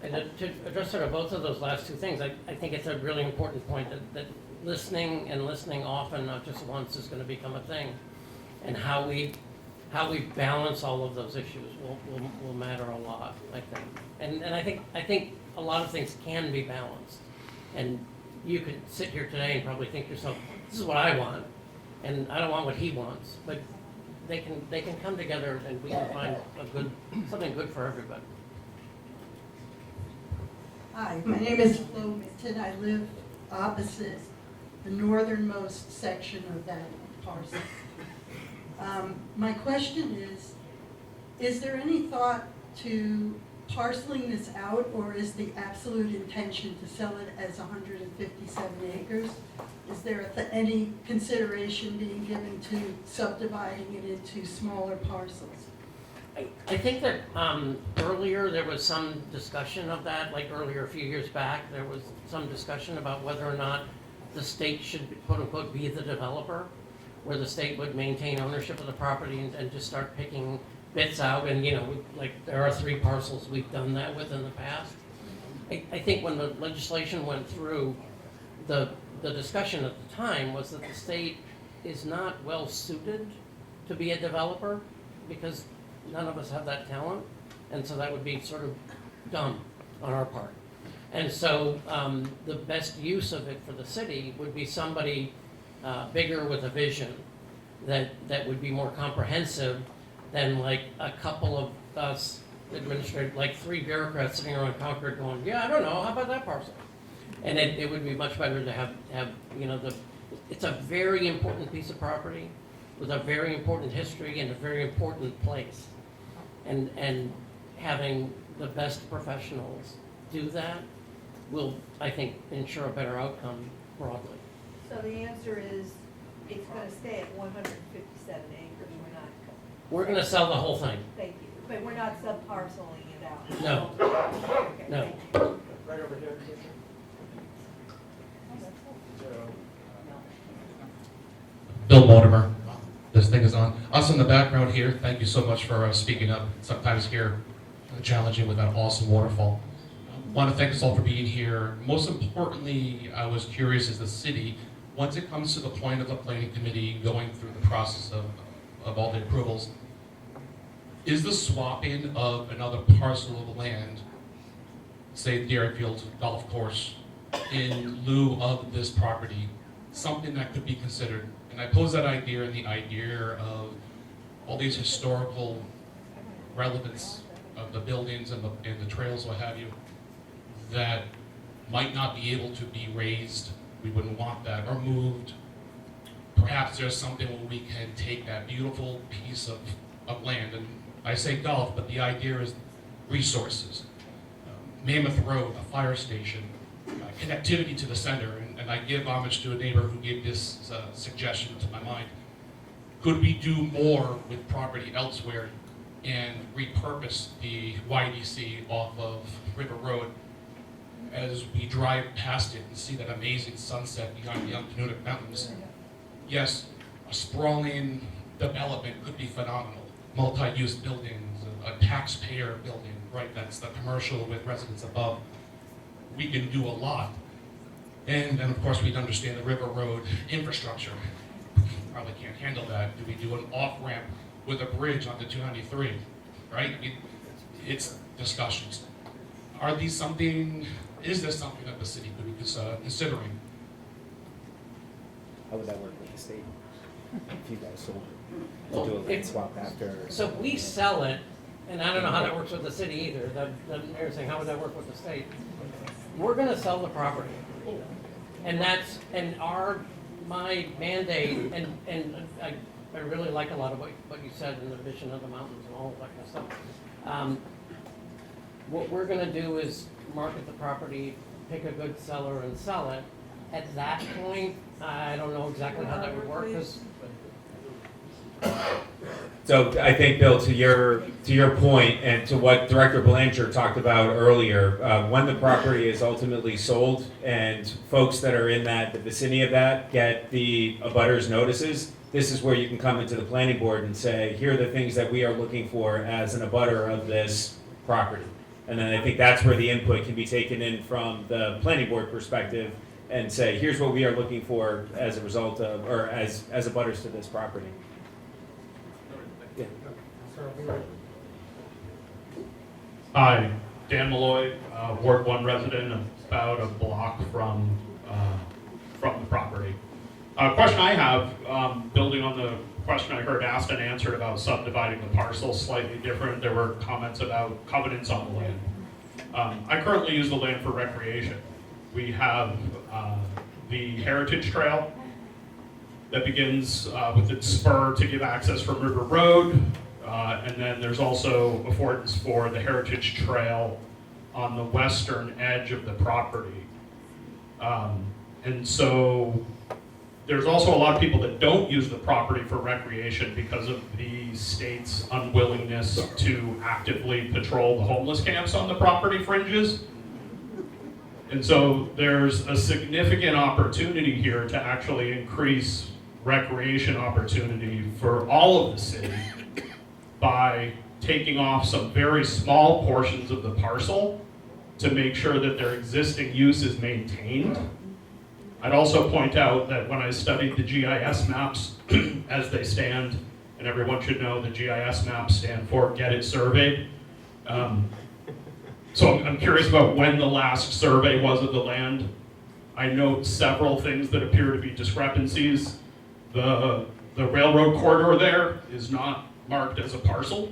And to address sort of both of those last two things, I think it's a really important point that listening and listening often, not just once, is going to become a thing. And how we balance all of those issues will matter a lot, I think. And I think a lot of things can be balanced. And you could sit here today and probably think to yourself, this is what I want, and I don't want what he wants. But they can come together and we can find something good for everybody. Hi, my name is Flo Minton. I live opposite the northernmost section of that parcel. My question is there any thought to parceling this out, or is the absolute intention to sell it as 157 acres? Is there any consideration being given to subdividing it into smaller parcels? I think that earlier there was some discussion of that, like earlier a few years back, there was some discussion about whether or not the state should, quote unquote, be the developer, where the state would maintain ownership of the property and just start picking bits out. And, like there are 3 parcels we've done that with in the past. I think when the legislation went through, the discussion at the time was that the state is not well suited to be a developer because none of us have that talent, and so that would be sort of dumb on our part. And so the best use of it for the city would be somebody bigger with a vision that would be more comprehensive than like a couple of us administrators, like 3 bureaucrats sitting around Concord going, yeah, I don't know, how about that parcel? And it would be much better to have it's a very important piece of property with a very important history and a very important place. And having the best professionals do that will, I think, ensure a better outcome broadly. So the answer is, it's gonna stay at 157 acres, We're going to sell the whole thing. thank you, but we're not sub-parceling it out. No. Okay, No. thank you. Right over here. Bill Mortimer, this thing is on. Us in the background here, thank you so much for speaking up. Sometimes here, challenging with that awesome waterfall. Want to thank us all for being here. Most importantly, I was curious as the city, once it comes to the point of the planning committee going through the process of all the approvals, is the swapping of another parcel of land, say Deerfield Golf Course, in lieu of this property, something that could be considered? And I pose that idea in the idea of all these historical relevance of the buildings and the trails, what have you, that might not be able to be raised. We wouldn't want that, or moved. Perhaps there's something where we can take that beautiful piece of land, and I say golf, but the idea is resources. Mammoth Road, a fire station, connectivity to the center, and I give homage to a neighbor who gave this suggestion to my mind. Could we do more with property elsewhere and repurpose the YDC off of River Road as we drive past it and see that amazing sunset behind the Uncanunic Mountains? Yes, a sprawling development could be phenomenal. Multi-use buildings, a taxpayer building, right? That's the commercial with residents above. We can do a lot. And then, of course, we'd understand the River Road infrastructure. Probably can't handle that. Do we do an off-ramp with a bridge onto 293, right? It's discussions. Is this something that the city could be considering? How would that work with the state? If you guys sold it, do a land swap after? So we sell it, and I don't know how that works with the city either. The mayor's saying, how would that work with the state? We're going to sell the property, and my mandate, and I really like a lot of what you said in the vision of the mountains and all of that kind of stuff. What we're going to do is market the property, pick a good seller, and sell it. At that point, I don't know exactly how that would work. So I think, Bill, to your point and to what Director Belanger talked about earlier, when the property is ultimately sold and folks that are in the vicinity of that get the abutters notices, this is where you can come into the planning board and say, here are the things that we are looking for as an abutter of this property. And then I think that's where the input can be taken in from the planning board perspective and say, here's what we are looking for as a result of, or as a butters to this property. Yeah. Hi, Dan Malloy, Ward 1 resident, about a block from the property. Question I have, building on the question I heard asked and answered about subdividing the parcel slightly different, there were comments about covenants on the land. I currently use the land for recreation. We have the Heritage Trail that begins with its spur to give access from River Road, and then there's also affordance for the Heritage Trail on the western edge of the property. And so there's also a lot of people that don't use the property for recreation because of the state's unwillingness to actively patrol the homeless camps on the property fringes. And so there's a significant opportunity here to actually increase recreation opportunity for all of the city by taking off some very small portions of the parcel to make sure that their existing use is maintained. I'd also point out that when I studied the GIS maps as they stand, and everyone should know the GIS maps stand for Get It Surveyed. So I'm curious about when the last survey was of the land. I note several things that appear to be discrepancies. The railroad corridor there is not marked as a parcel.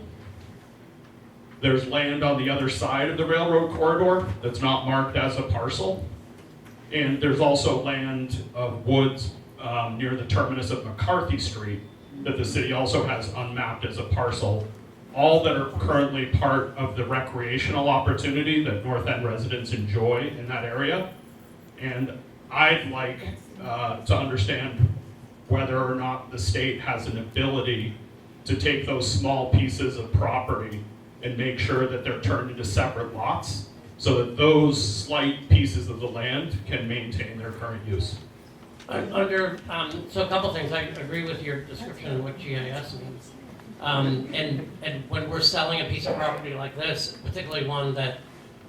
There's land on the other side of the railroad corridor that's not marked as a parcel. And there's also land of woods near the terminus of McCarthy Street that the city also has unmapped as a parcel, all that are currently part of the recreational opportunity that North End residents enjoy in that area. And I'd like to understand whether or not the state has an ability to take those small pieces of property and make sure that they're turned into separate lots so that those slight pieces of the land can maintain their current use. So a couple things. I agree with your description of what GIS means. And when we're selling a piece of property like this, particularly one that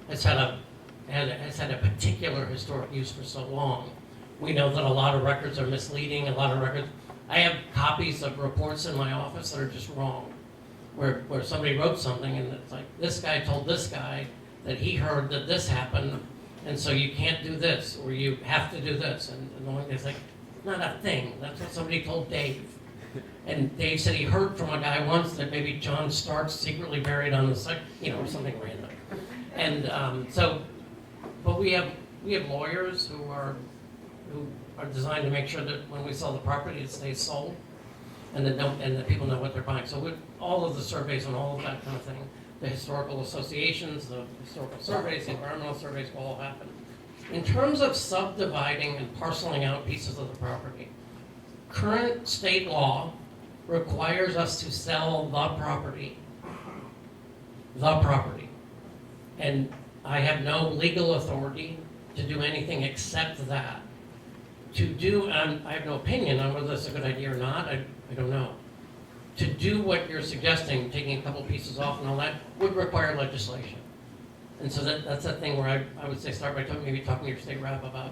has had a particular historic use for so long, we know that a lot of records are misleading. I have copies of reports in my office that are just wrong, where somebody wrote something and it's like, this guy told this guy that he heard that this happened, and so you can't do this, or you have to do this. And the one guy's like, not a thing. That's what somebody told Dave. And Dave said he heard from a guy once that maybe John Stark's secretly buried on the site, or something random. And but we have lawyers who are designed to make sure that when we sell the property, it stays sold, and that people know what they're buying. So with all of the surveys and all of that kind of thing, the historical associations, the historical surveys, the environmental surveys will all happen. In terms of subdividing and parceling out pieces of the property, current state law requires us to sell the property. And I have no legal authority to do anything except that. I have no opinion on whether that's a good idea or not, I don't know. To do what you're suggesting, taking a couple pieces off and all that, would require legislation. And so that's that thing where I would say start by maybe talking to your state rep about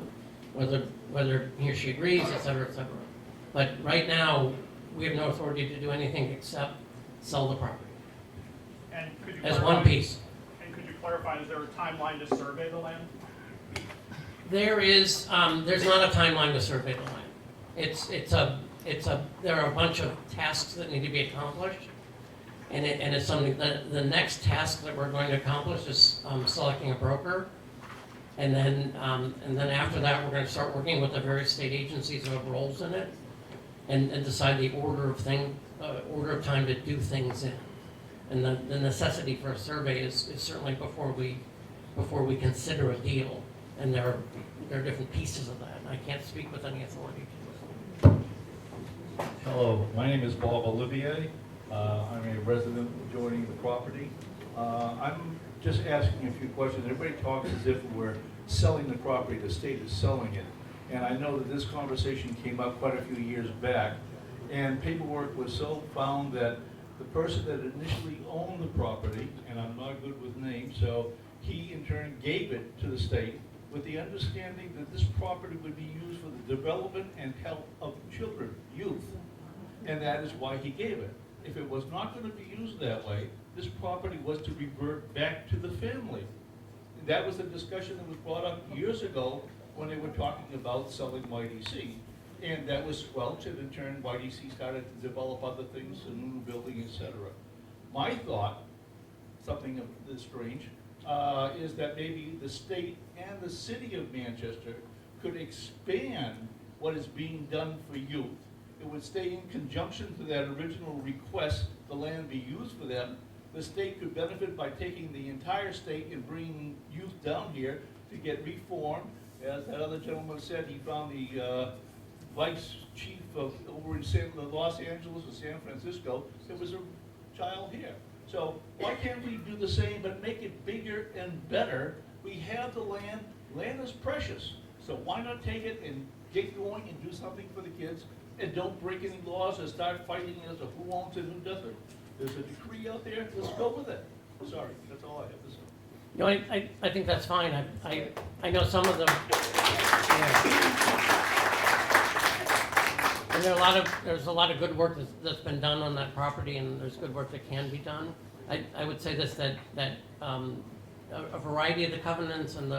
whether he or she agrees, et cetera, et cetera. But right now, we have no authority to do anything except sell the property. And could you as one piece. And could you clarify, is there a timeline to survey the land? There's not a timeline to survey the land. There are a bunch of tasks that need to be accomplished, and it's something that the next task that we're going to accomplish is selecting a broker, and then after that we're going to start working with the various state agencies who have roles in it, and decide the order of time to do things in, and the necessity for a survey is certainly before we consider a deal, and there are different pieces of that, and I can't speak with any authority. Hello, my name is Bob Olivier. I'm a resident adjoining the property. I'm just asking a few questions. Everybody talks as if we're selling the property, the state is selling it. And I know that this conversation came up quite a few years back, and paperwork was so found that the person that initially owned the property, and I'm not good with names, so he in turn gave it to the state with the understanding that this property would be used for the development and health of children, youth. And that is why he gave it. If it was not going to be used that way, this property was to revert back to the family. That was a discussion that was brought up years ago when they were talking about selling YDC. And that was squelched, and in turn, YDC started to develop other things, a new building, etc. My thought, something of this strange, is that maybe the state and the city of Manchester could expand what is being done for youth. It would stay in conjunction to that original request, the land be used for them. The state could benefit by taking the entire state and bringing youth down here to get reformed. As that other gentleman said, he found the vice chief of over in Los Angeles or San Francisco. There was a child here. So why can't we do the same but make it bigger and better? We have the land. Land is precious. So why not take it and get going and do something for the kids? And don't break any laws or start fighting as to who owns it and who doesn't. There's a decree out there. Let's go with it. Sorry, that's all I have to say. No, I think that's fine. I know some of them. And there's a lot of good work that's been done on that property, and there's good work that can be done. I would say this, that a variety of the covenants and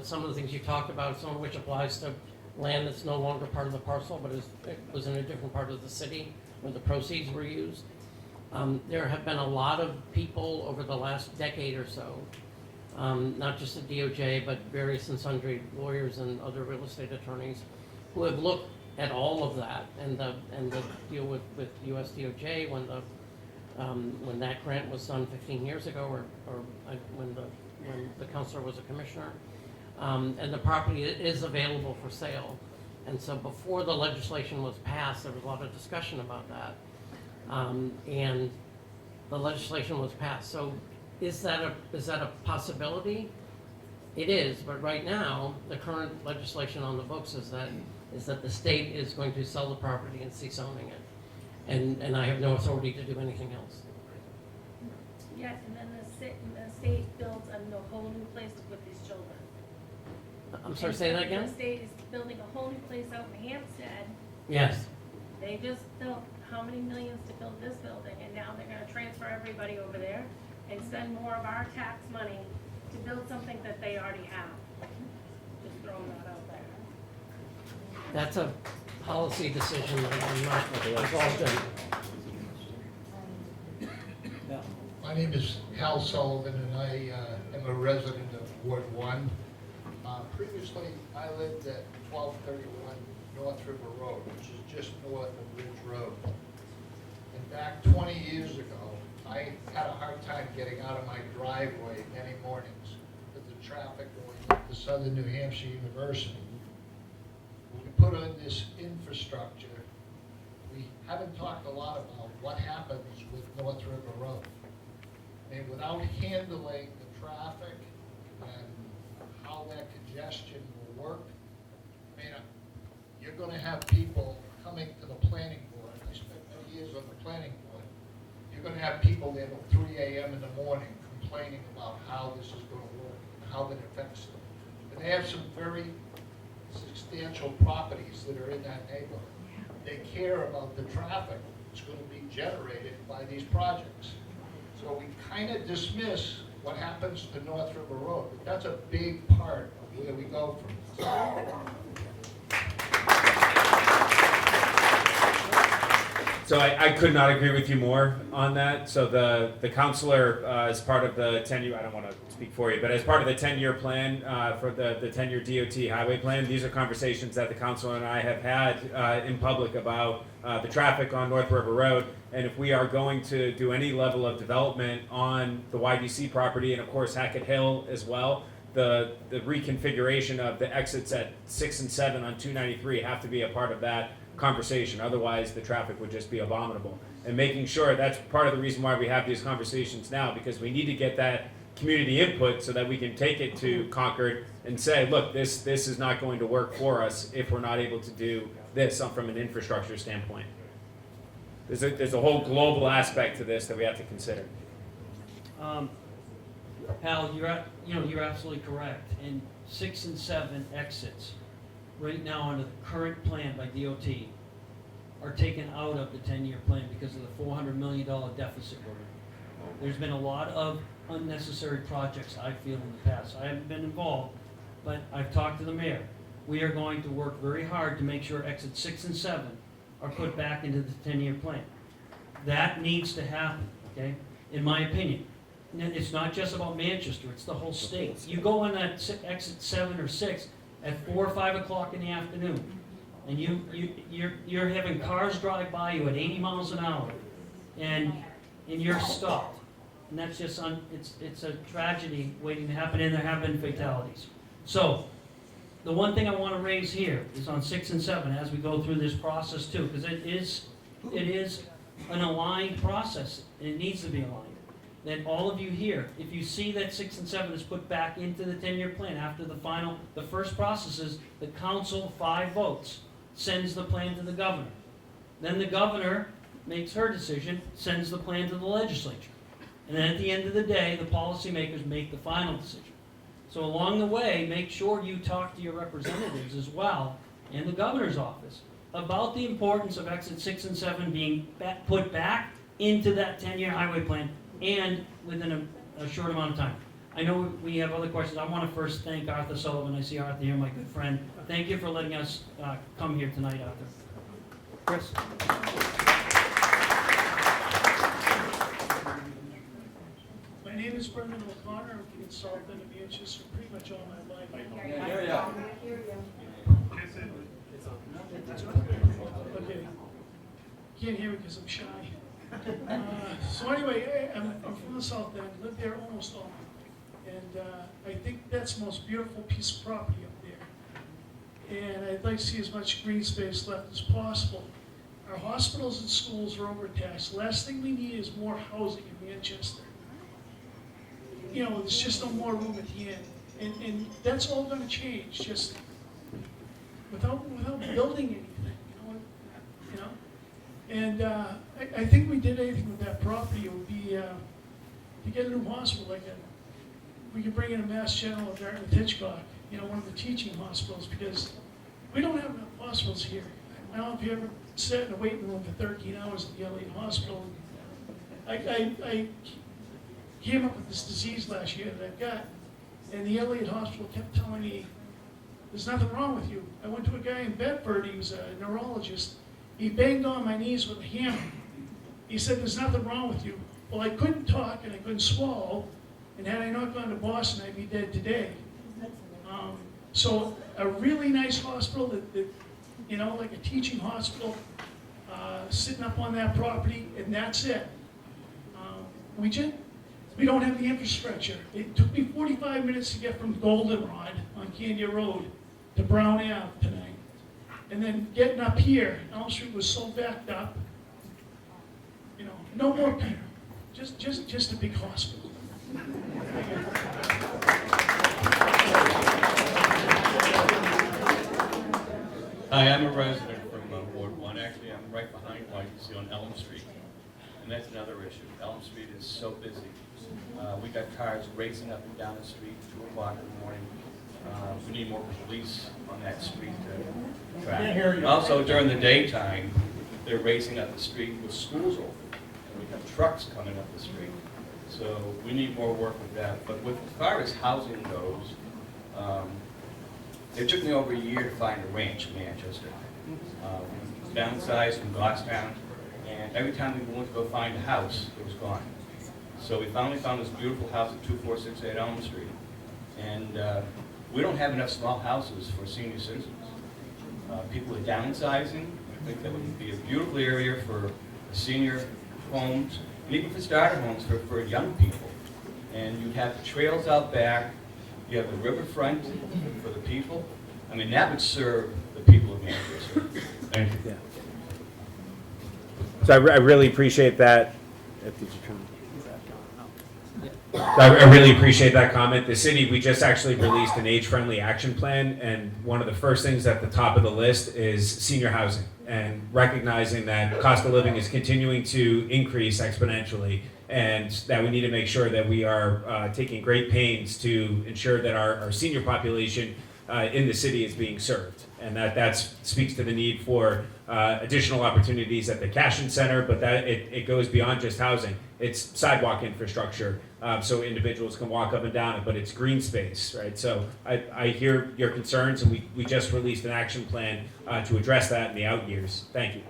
some of the things you talked about, some of which applies to land that's no longer part of the parcel, but it was in a different part of the city where the proceeds were used. There have been a lot of people over the last decade or so, not just the DOJ, but various and sundry lawyers and other real estate attorneys who have looked at all of that and the deal with US DOJ when that grant was done 15 years ago when the counselor was a commissioner. And the property is available for sale. And so before the legislation was passed, there was a lot of discussion about that. And the legislation was passed. So is that a possibility? It is, but right now, the current legislation on the books is that the state is going to sell the property and cease owning it. And I have no authority to do anything else. Yes, and then the state builds a whole new place to put these children. I'm sorry, say that again? The state is building a whole new place out in Hampstead. Yes. They just built how many millions to build this building, and now they're gonna transfer everybody over there and spend more of our tax money to build something that they already have. Just throwing that out there. That's a policy decision that I'm not involved in. My name is Hal Sullivan, and I am a resident of Ward 1. Previously, I lived at 1231 North River Road, which is just north of Ridge Road. And back 20 years ago, I had a hard time getting out of my driveway many mornings with the traffic going up to Southern New Hampshire University. When we put in this infrastructure, we haven't talked a lot about what happens with North River Road. And without handling the traffic and how that congestion will work, I mean, you're going to have people coming to the planning board. I spent many years on the planning board. You're going to have people there at 3 a.m. in the morning complaining about how this is going to work and how it affects them. And they have some very substantial properties that are in that neighborhood. They care about the traffic that's going to be generated by these projects. So we kind of dismiss what happens to North River Road, but that's a big part of where we go from this. So I could not agree with you more on that. So the counselor, as part of the 10-year, I don't want to speak for you, but as part of the 10-year plan for the 10-year DOT highway plan, these are conversations that the counselor and I have had in public about the traffic on North River Road. And if we are going to do any level of development on the YDC property and of course Hackett Hill as well, the reconfiguration of the exits at 6 and 7 on 293 have to be a part of that conversation. Otherwise, the traffic would just be abominable. And making sure that's part of the reason why we have these conversations now, because we need to get that community input so that we can take it to Concord and say, look, this is not going to work for us if we're not able to do this from an infrastructure standpoint. There's a whole global aspect to this that we have to consider. Hal, you're absolutely correct. And 6 and 7 exits right now under the current plan by DOT are taken out of the 10-year plan because of the $400 million deficit we're in. There's been a lot of unnecessary projects, I feel, in the past. I haven't been involved, but I've talked to the mayor. We are going to work very hard to make sure exits 6 and 7 are put back into the 10-year plan. That needs to happen, okay, in my opinion. And it's not just about Manchester, it's the whole state. You go on that exit 7 or 6 at 4 or 5 o'clock in the afternoon, and you're having cars drive by you at 80 miles an hour, and you're stopped. And that's just, it's a tragedy waiting to happen, and there have been fatalities. So, the one thing I want to raise here is on 6 and 7 as we go through this process too, because it is an aligned process, and it needs to be aligned. That all of you here, if you see that 6 and 7 is put back into the 10-year plan after the first process is the council, 5 votes, sends the plan to the governor. Then the governor makes her decision, sends the plan to the legislature. And then at the end of the day, the policymakers make the final decision. So along the way, make sure you talk to your representatives as well, and the governor's office, about the importance of exit 6 and 7 being put back into that 10-year highway plan, and within a short amount of time. I know we have other questions. I want to first thank Arthur Sullivan. I see Arthur here, my good friend. Thank you for letting us come here tonight, Arthur. Chris? My name is Brendan O'Connor. I'm a consultant in Manchester pretty much all my life. Okay. Can't hear me because I'm shy. So anyway, I'm from the South End, lived there almost all my life. And I think that's the most beautiful piece of property up there. And I'd like to see as much green space left as possible. Our hospitals and schools are overtaxed. The last thing we need is more housing in Manchester. You know, there's just no more room at the end. And that's all going to change, just without building anything, you know. And I think we did anything with that property, it would be to get a new hospital, like we could bring in a Mass General or Dartmouth Hitchcock, you know, one of the teaching hospitals, because we don't have enough hospitals here. I don't know if you ever sat in a waiting room for 13 hours at the Elliott Hospital. I came up with this disease last year that I've got, and the Elliott Hospital kept telling me, there's nothing wrong with you. I went to a guy in Bedford, he was a neurologist. He banged on my knees with a hammer. He said, there's nothing wrong with you. Well, I couldn't talk and I couldn't swallow, and had I not gone to Boston, I'd be dead today. So a really nice hospital that you know, like a teaching hospital, sitting up on that property, and that's it. We don't have the infrastructure. It took me 45 minutes to get from Goldenrod on Candia Road to Brown Ave tonight. And then getting up here, Elm Street was so backed up. You know, no more people. Just a big hospital. Hi, I'm a resident from Ward 1. Actually, I'm right behind what you see on Elm Street. And that's another issue. Elm Street is so busy. We got cars racing up and down the street, 2 o'clock in the morning. We need more police on that street to track. Also, during the daytime, they're racing up the street with schools open. And we have trucks coming up the street. So we need more work with that. But as far as housing goes, it took me over a year to find a ranch in Manchester. We downsized from Goffstown, and every time we went to go find a house, it was gone. So we finally found this beautiful house at 2468 Elm Street. And we don't have enough small houses for senior citizens. People are downsizing. I think that would be a beautiful area for senior homes, and even for starter homes for young people. And you have the trails out back. You have the riverfront for the people. I mean, that would serve the people of Manchester. Thank you. Yeah. So I really appreciate that. I really appreciate that comment. The city, we just actually released an age-friendly action plan, and one of the first things at the top of the list is senior housing, and recognizing that cost of living is continuing to increase exponentially, and that we need to make sure that we are taking great pains to ensure that our senior population in the city is being served. And that speaks to the need for additional opportunities at the Cashin Center, but that it goes beyond just housing. It's sidewalk infrastructure, so individuals can walk up and down it, but it's green space, right? So I hear your concerns, and we just released an action plan to address that in the out years. Thank you.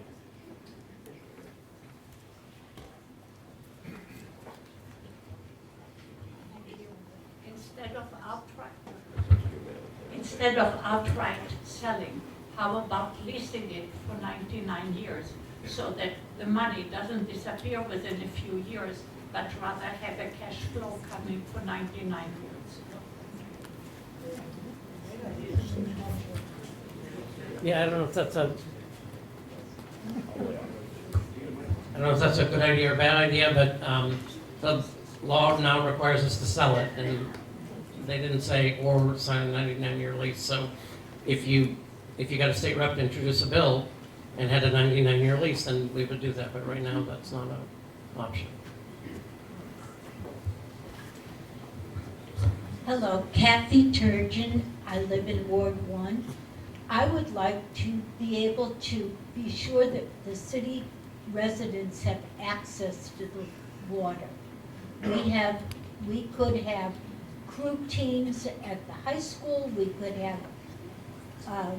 Instead of outright selling, how about leasing it for 99 years so that the money doesn't disappear within a few years, but rather have a cash flow coming for 99 years? Yeah, I don't know if that's a good idea or bad idea, but the law now requires us to sell it, and they didn't say or sign a 99-year lease. So if you got a state rep to introduce a bill and had a 99-year lease, then we would do that. But right now, that's not an option. Hello, Kathy Turgeon. I live in Ward 1. I would like to be able to be sure that the city residents have access to the water. We could have crew teams at the high school. We could have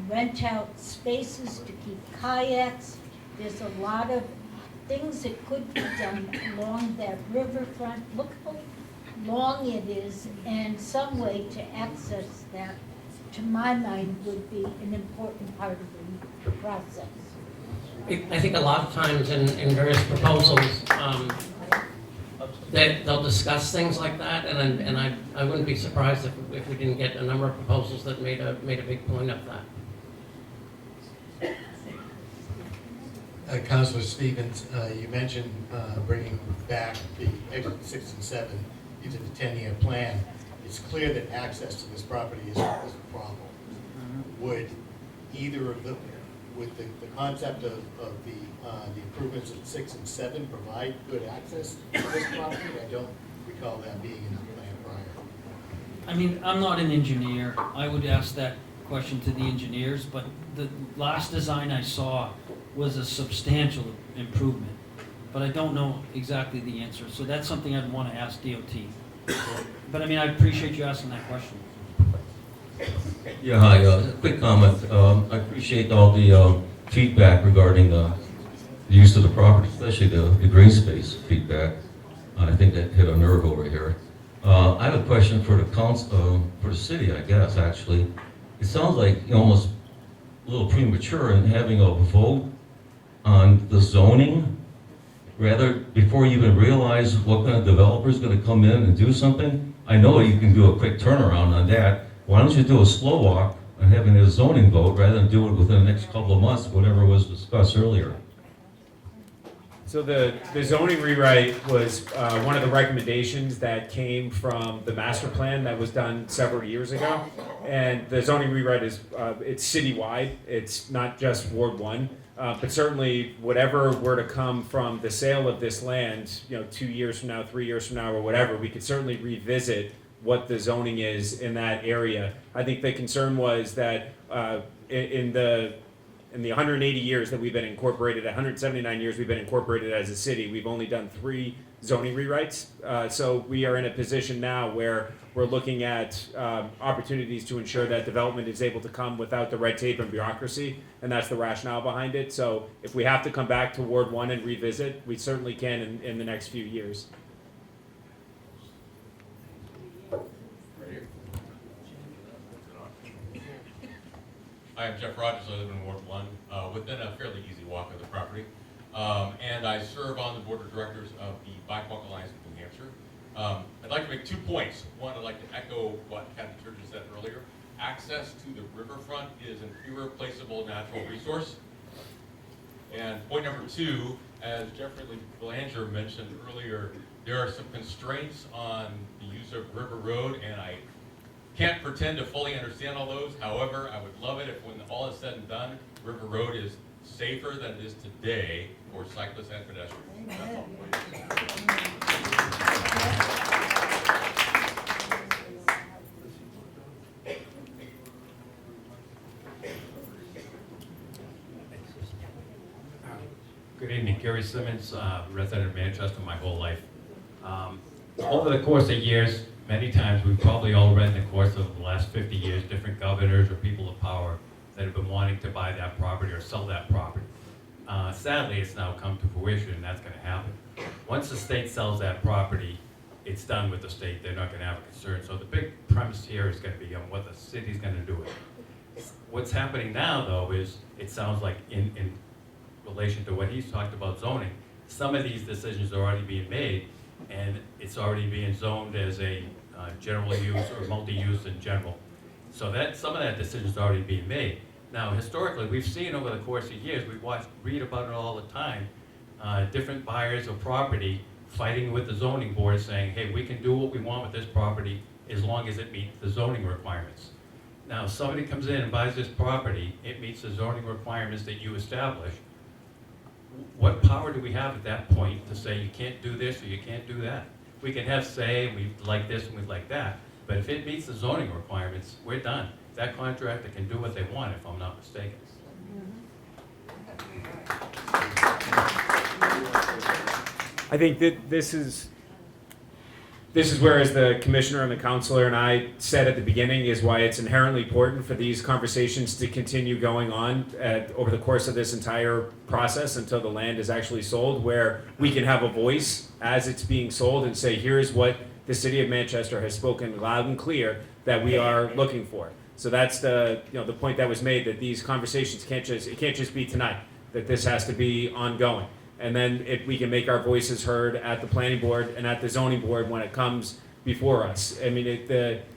rent out spaces to keep kayaks. There's a lot of things that could be done along that riverfront. Look how long it is, and some way to access that, to my mind, would be an important part of the process. I think a lot of times in various proposals, they'll discuss things like that, and I wouldn't be surprised if we didn't get a number of proposals that made a big point of that. Councilor Stevens, you mentioned bringing back the exit 6 and 7 into the 10-year plan. It's clear that access to this property is a problem. Would either of the, with the concept of the improvements at 6 and 7 provide good access to this property? I don't recall that being in the plan prior. I mean, I'm not an engineer. I would ask that question to the engineers, but the last design I saw was a substantial improvement. But I don't know exactly the answer, so that's something I'd want to ask DOT. But I mean, I appreciate you asking that question. Yeah, hi, quick comment. I appreciate all the feedback regarding the use of the property, especially the green space feedback. I think that hit a nerve over here. I have a question for the council, for the city, I guess, actually. It sounds like almost a little premature in having a vote on the zoning, rather before you even realize what kind of developer is going to come in and do something. I know you can do a quick turnaround on that. Why don't you do a slow walk on having a zoning vote rather than do it within the next couple of months, whatever was discussed earlier? So the zoning rewrite was one of the recommendations that came from the master plan that was done several years ago. And the zoning rewrite is, it's citywide. It's not just Ward 1. But certainly whatever were to come from the sale of this land, 2 years from now, 3 years from now, or whatever, we could certainly revisit what the zoning is in that area. I think the concern was that in the 180 years that we've been incorporated, 179 years we've been incorporated as a city, we've only done 3 zoning rewrites. So we are in a position now where we're looking at opportunities to ensure that development is able to come without the red tape and bureaucracy, and that's the rationale behind it. So if we have to come back to Ward 1 and revisit, we certainly can in the next few years. Hi, I'm Jeff Rogers. I live in Ward 1, within a fairly easy walk of the property. And I serve on the board of directors of the Bike Walk Alliance of New Hampshire. I'd like to make 2 points. One, I'd like to echo what Kathy Turgeon said earlier. Access to the riverfront is an irreplaceable natural resource. And point number 2, as Jeffrey Belanger mentioned earlier, there are some constraints on the use of River Road, and I can't pretend to fully understand all those. However, I would love it if when all is said and done, River Road is safer than it is today for cyclists and pedestrians. That's all. Good evening, Gary Simmons, resident of Manchester my whole life. Over the course of years, many times, we've probably all read in the course of the last 50 years, different governors or people of power that have been wanting to buy that property or sell that property. Sadly, it's now come to fruition, and that's going to happen. Once the state sells that property, it's done with the state. They're not going to have a concern. So the big premise here is going to be on what the city's going to do with it. What's happening now, though, is it sounds like in relation to what he's talked about zoning, some of these decisions are already being made, and it's already being zoned as a general use or multi-use in general. So that some of that decision is already being made. Now, historically, we've seen over the course of years, read about it all the time, different buyers of property fighting with the zoning board saying, hey, we can do what we want with this property as long as it meets the zoning requirements. Now, if somebody comes in and buys this property, it meets the zoning requirements that you establish. What power do we have at that point to say you can't do this or you can't do that? We can have say, and we'd like this and we'd like that, but if it meets the zoning requirements, we're done. That contractor can do what they want, if I'm not mistaken. I think that this is where, as the commissioner and the councilor and I said at the beginning, is why it's inherently important for these conversations to continue going on over the course of this entire process until the land is actually sold, where we can have a voice as it's being sold and say, here's what the city of Manchester has spoken loud and clear that we are looking for. So that's the point that was made, that these conversations can't just be tonight, that this has to be ongoing. And then we can make our voices heard at the planning board and at the zoning board when it comes before us. I mean,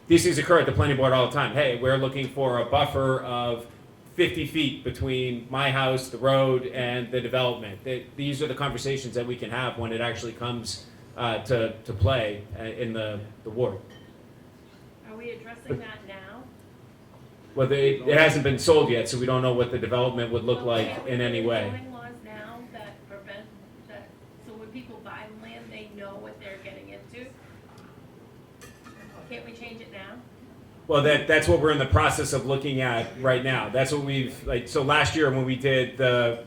these things occur at the planning board all the time. Hey, we're looking for a buffer of 50 feet between my house, the road, and the development. These are the conversations that we can have when it actually comes to play in the ward. Are we addressing that now? Well, it hasn't been sold yet, so we don't know what the development would look like in any way. Zoning laws now that prevent that, so when people buy land, they know what they're getting into? Can't we change it now? Well, that's what we're in the process of looking at right now. That's what so last year when we did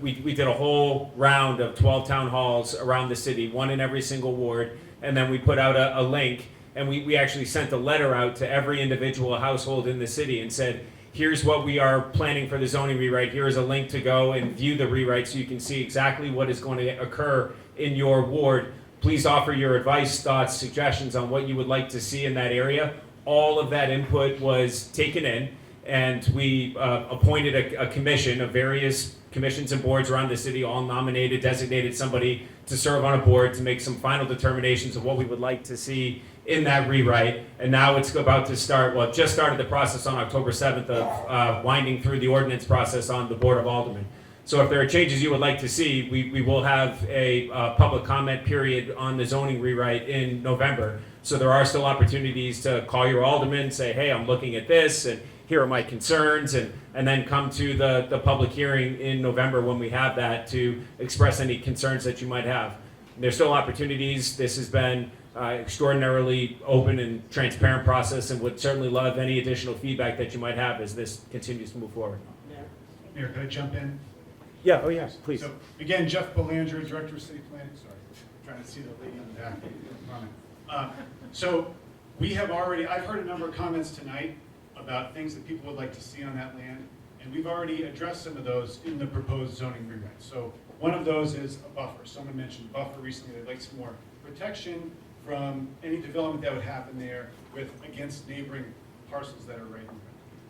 we did a whole round of 12 town halls around the city, one in every single ward, and then we put out a link, and we actually sent a letter out to every individual household in the city and said, here's what we are planning for the zoning rewrite. Here is a link to go and view the rewrite so you can see exactly what is going to occur in your ward. Please offer your advice, thoughts, suggestions on what you would like to see in that area. All of that input was taken in, and we appointed a commission of various commissions and boards around the city, all nominated, designated somebody to serve on a board to make some final determinations of what we would like to see in that rewrite. And now it's about to start, well, it just started the process on October 7th of winding through the ordinance process on the Board of Aldermen. So if there are changes you would like to see, we will have a public comment period on the zoning rewrite in November. So there are still opportunities to call your alderman, say, hey, I'm looking at this, and here are my concerns, and then come to the public hearing in November when we have that to express any concerns that you might have. And there's still opportunities. This has been extraordinarily open and transparent process, and would certainly love any additional feedback that you might have as this continues to move forward. Mayor, could I jump in? Yeah, oh yeah, please. So, again, Jeff Belanger, Director of City Planning. Sorry, trying to see the lady in the back. So we have I've heard a number of comments tonight about things that people would like to see on that land, and we've already addressed some of those in the proposed zoning rewrite. So one of those is a buffer. Someone mentioned buffer recently. They'd like some more protection from any development that would happen there against neighboring parcels that are right in there.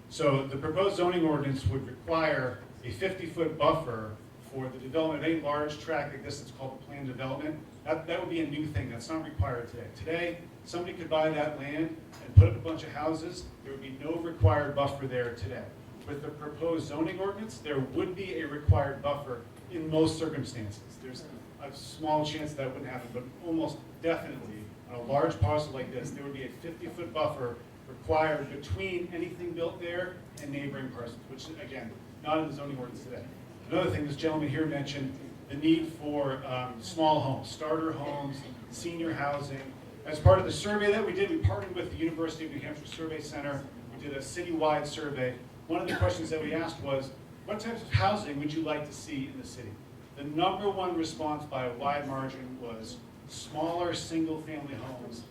So the proposed zoning ordinance would require a 50-foot buffer for the development of any large tract like this. It's called a planned development. That would be a new thing. That's not required today. Today, somebody could buy that land and put up a bunch of houses. There would be no required buffer there today. With the proposed zoning ordinance, there would be a required buffer in most circumstances. There's a small chance that wouldn't happen, but almost definitely on a large parcel like this, there would be a 50-foot buffer required between anything built there and neighboring parcels, which, again, not in the zoning ordinance today. Another thing this gentleman here mentioned, the need for small homes, starter homes, senior housing, As part of the survey that we did, we partnered with the University of New Hampshire Survey Center. We did a citywide survey. One of the questions that we asked was, what types of housing would you like to see in the city? The #1 response by a wide margin was smaller single-family homes,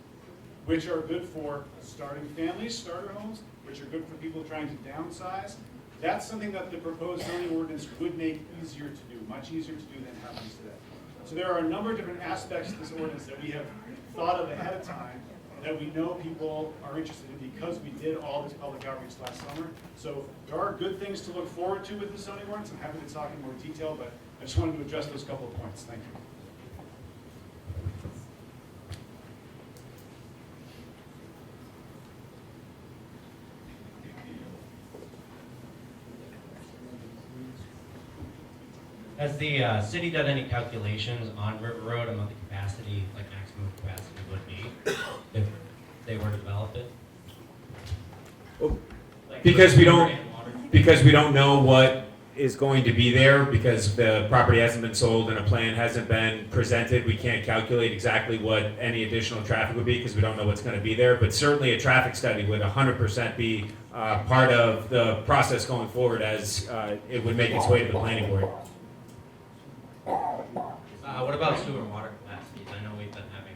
which are good for starting families, starter homes, which are good for people trying to downsize. That's something that the proposed zoning ordinance would make easier to do, much easier to do than happens today. So there are a number of different aspects of this ordinance that we have thought of ahead of time that we know people are interested in because we did all this public outreach last summer. So there are good things to look forward to with the zoning ordinance. I'm happy to talk in more detail, but I just wanted to address those couple of points. Thank you. Has the city done any calculations on River Road on what the capacity, like maximum capacity would be if they were to develop it? Like Because we don't know what is going to be there, because the property hasn't been sold and a plan hasn't been presented, we can't calculate exactly what any additional traffic would be because we don't know what's going to be there. But certainly a traffic study would 100% be part of the process going forward as it would make its way to the planning board. What about sewer and water capacities? I know we've been having,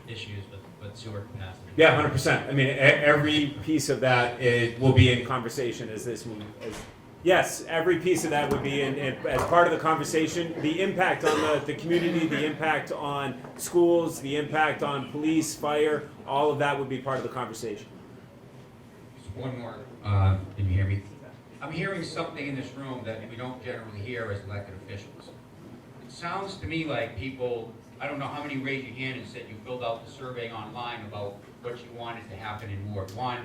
issues with sewer capacity. Yeah, 100%. I mean, every piece of that will be in conversation as this move. Yes, every piece of that would be as part of the conversation. The impact on the community, the impact on schools, the impact on police, fire, all of that would be part of the conversation. Just one more, can you hear me? I'm hearing something in this room that we don't generally hear as elected officials. It sounds to me like people, I don't know how many raised your hand and said you filled out the survey online about what you wanted to happen in Ward 1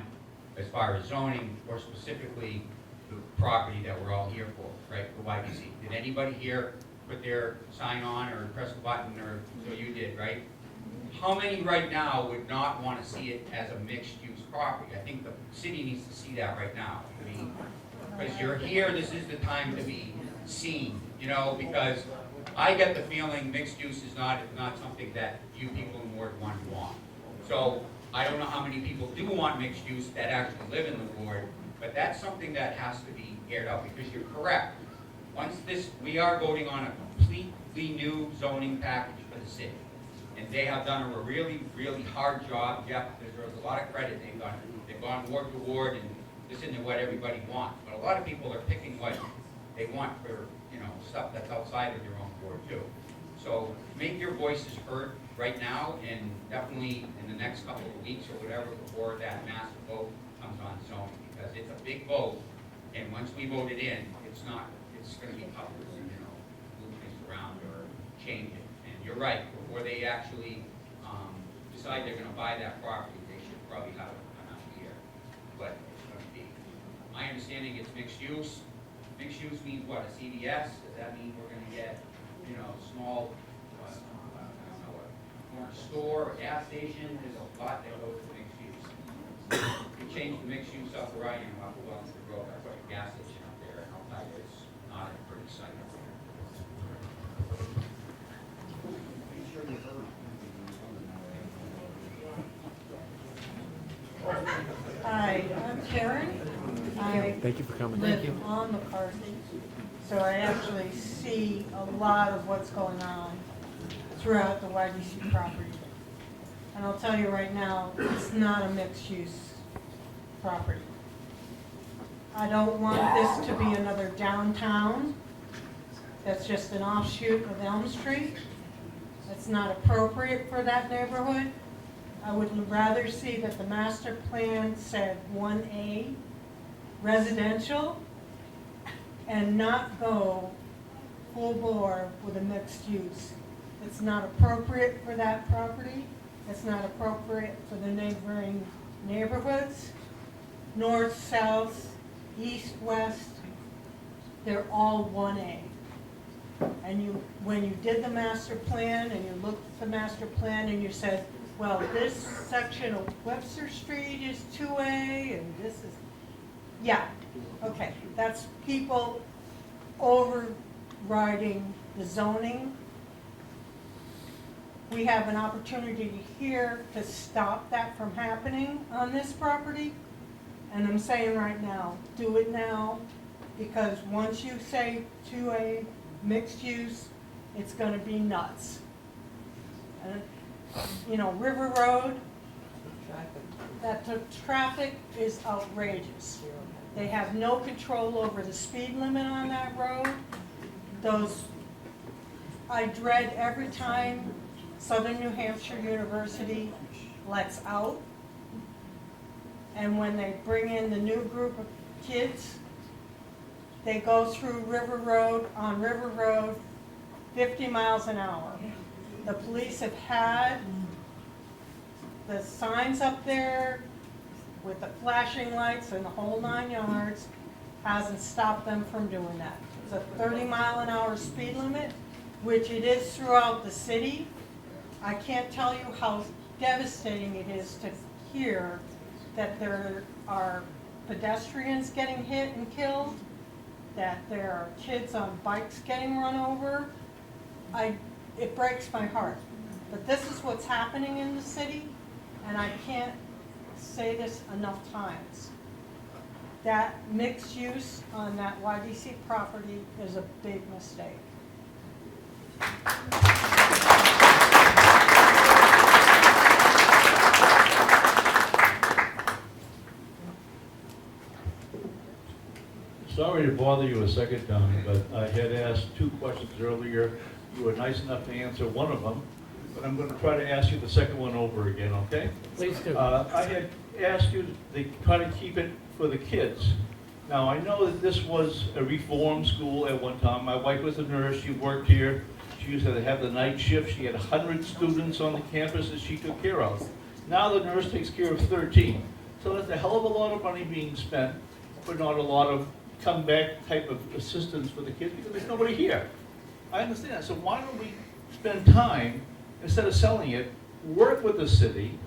as far as zoning, or specifically the property that we're all here for, right, the YBC. Did anybody here put their sign on or press the button, or so you did, right? How many right now would not want to see it as a mixed-use property? I think the city needs to see that right now. I mean, because you're here, this is the time to be seen, because I get the feeling mixed use is not something that you people in Ward 1 want. So I don't know how many people do want mixed use that actually live in the ward, but that's something that has to be aired out, because you're correct. Once we are voting on a completely new zoning package for the city. And they have done a really, really hard job. Jeff, there's a lot of credit they've done. They've gone ward to ward, and this isn't what everybody wants. But a lot of people are picking what they want for, stuff that's outside of their own ward too. So make your voices heard right now, and definitely in the next couple of weeks or whatever before that massive vote comes on zoning, because it's a big vote. And once we vote it in, it's going to be tough to, move things around or change it. And you're right, before they actually decide they're going to buy that property, they should probably have it come out here. But it's going to be, my understanding, it's mixed use. Mixed use means what, a CVS? Does that mean we're going to get, small, I don't know, a corner store, a gas station? There's a lot that goes to mixed use. We changed the mixed use up where I am, off of Wellington Road. I put a gas station up there, and I'll tell you, it's not a pretty sight up there. Hi, I'm Karen. Thank you for coming. Live on McCarthy, so I actually see a lot of what's going on throughout the YDC property. And I'll tell you right now, it's not a mixed-use property. I don't want this to be another downtown that's just an offshoot of Elm Street. It's not appropriate for that neighborhood. I would rather see that the master plan said 1A residential and not go full bore with a mixed use. It's not appropriate for that property. It's not appropriate for the neighboring neighborhoods. North, south, east, west, they're all 1A. And when you did the master plan and you looked at the master plan and you said, well, this section of Webster Street is 2A and this is, yeah, okay. That's people overriding the zoning. we have an opportunity here to stop that from happening on this property. And I'm saying right now, do it now, because once you say to a mixed use, it's gonna be nuts. And, you know, River Road, that the traffic is outrageous. They have no control over the speed limit on that road. I dread every time Southern New Hampshire University lets out. And when they bring in the new group of kids, they go through River Road, on River Road, 50 miles an hour. The police have had the signs up there with the flashing lights and the whole 9 yards, hasn't stopped them from doing that. It's a 30-mile-an-hour speed limit, which it is throughout the city. I can't tell you how devastating it is to hear that there are pedestrians getting hit and killed, that there are kids on bikes getting run over. It breaks my heart. But this is what's happening in the city, and I can't say this enough times. That mixed use on that YDC property is a big mistake. Sorry to bother you a second time, but I had asked 2 questions earlier. You were nice enough to answer one of them, but I'm going to try to ask you the second one over again, okay? Please do. I had asked you to try to keep it for the kids. Now, I know that this was a reform school at one time. My wife was a nurse. She worked here. She used to have the night shift. She had 100 students on the campus that she took care of. Now the nurse takes care of 13. So there's a hell of a lot of money being spent, but not a lot of come-back type of assistance for the kids because there's nobody here. I understand that. So why don't we spend time, instead of selling it, work with the city,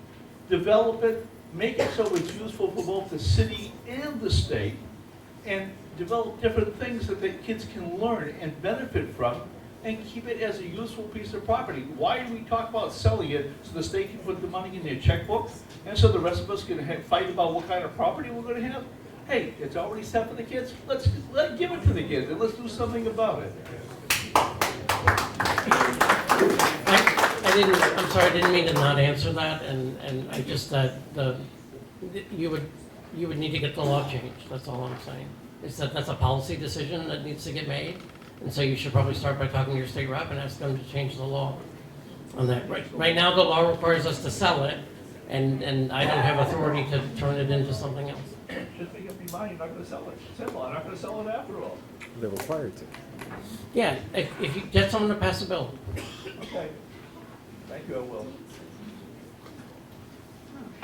develop it, make it so it's useful for both the city and the state, and develop different things that the kids can learn and benefit from, and keep it as a useful piece of property. Why do we talk about selling it so the state can put the money in their checkbook, and so the rest of us can fight about what kind of property we're going to have? Hey, it's already set for the kids. Let's give it to the kids and let's do something about it. I'm sorry, I didn't mean to not answer that, and I just, you would need to get the law changed, that's all I'm saying. That's a policy decision that needs to get made, and so you should probably start by talking to your state rep and ask them to change the law on that. Right now, the law requires us to sell it, and I don't have authority to turn it into something else. Just make up your mind, you're not going to sell it. Simple, I'm not going to sell it after all. They're required to. Yeah, if you get someone to pass a bill. Okay. Thank you, I will.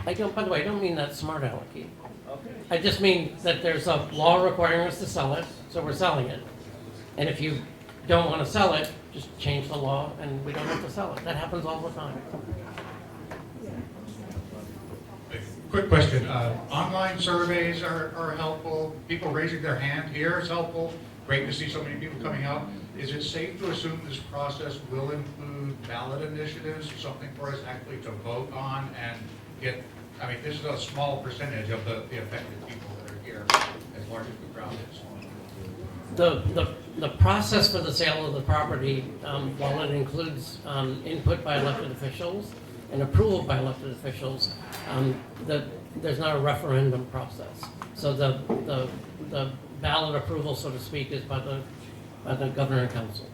By the way, I don't mean that smart alecky. Okay. I just mean that there's a law requiring us to sell it, so we're selling it. And if you don't want to sell it, just change the law and we don't have to sell it. That happens all the time. Quick question. Online surveys are helpful. People raising their hand here is helpful. Great to see so many people coming out. Is it safe to assume this process will include ballot initiatives, something for us actually to vote on and get, I mean, this is a small percentage of the affected people that are here, as large as the crowd is. The process for the sale of the property, while it includes input by elected officials and approval by elected officials, there's not a referendum process. So the ballot approval, so to speak, is by the governor and council.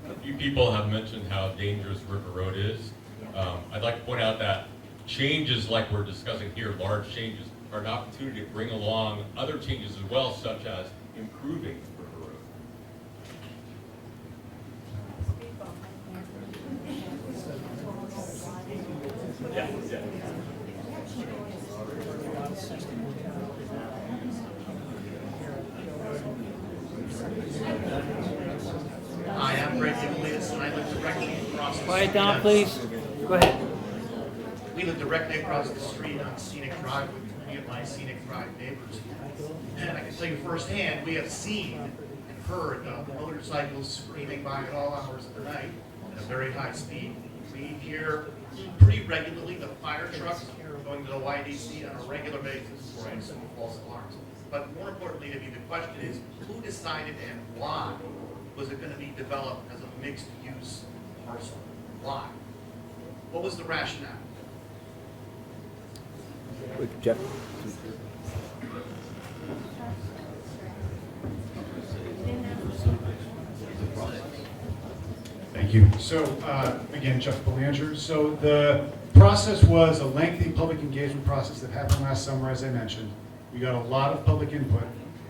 A few people have mentioned how dangerous River Road is. I'd like to point out that changes like we're discussing here, large changes, are an opportunity to bring along other changes as well, such as improving River Road. Hi, I'm Brady Sullivan, and I live directly across the street. Quiet down, please. Go ahead. We live directly across the street on Scenic Drive with three of my Scenic Drive neighbors. And I can tell you firsthand, we have seen heard of motorcycles screaming by at all hours of the night at a very high speed. We hear pretty regularly the fire trucks going to the YDC on a regular basis for some false alarms. But more importantly to me, the question is, who decided and why was it going to be developed as a mixed-use parcel? Why? What was the rationale? Jeff? Thank you. So, again, Jeff Belanger. So the process was a lengthy public engagement process that happened last summer, as I mentioned. We got a lot of public input.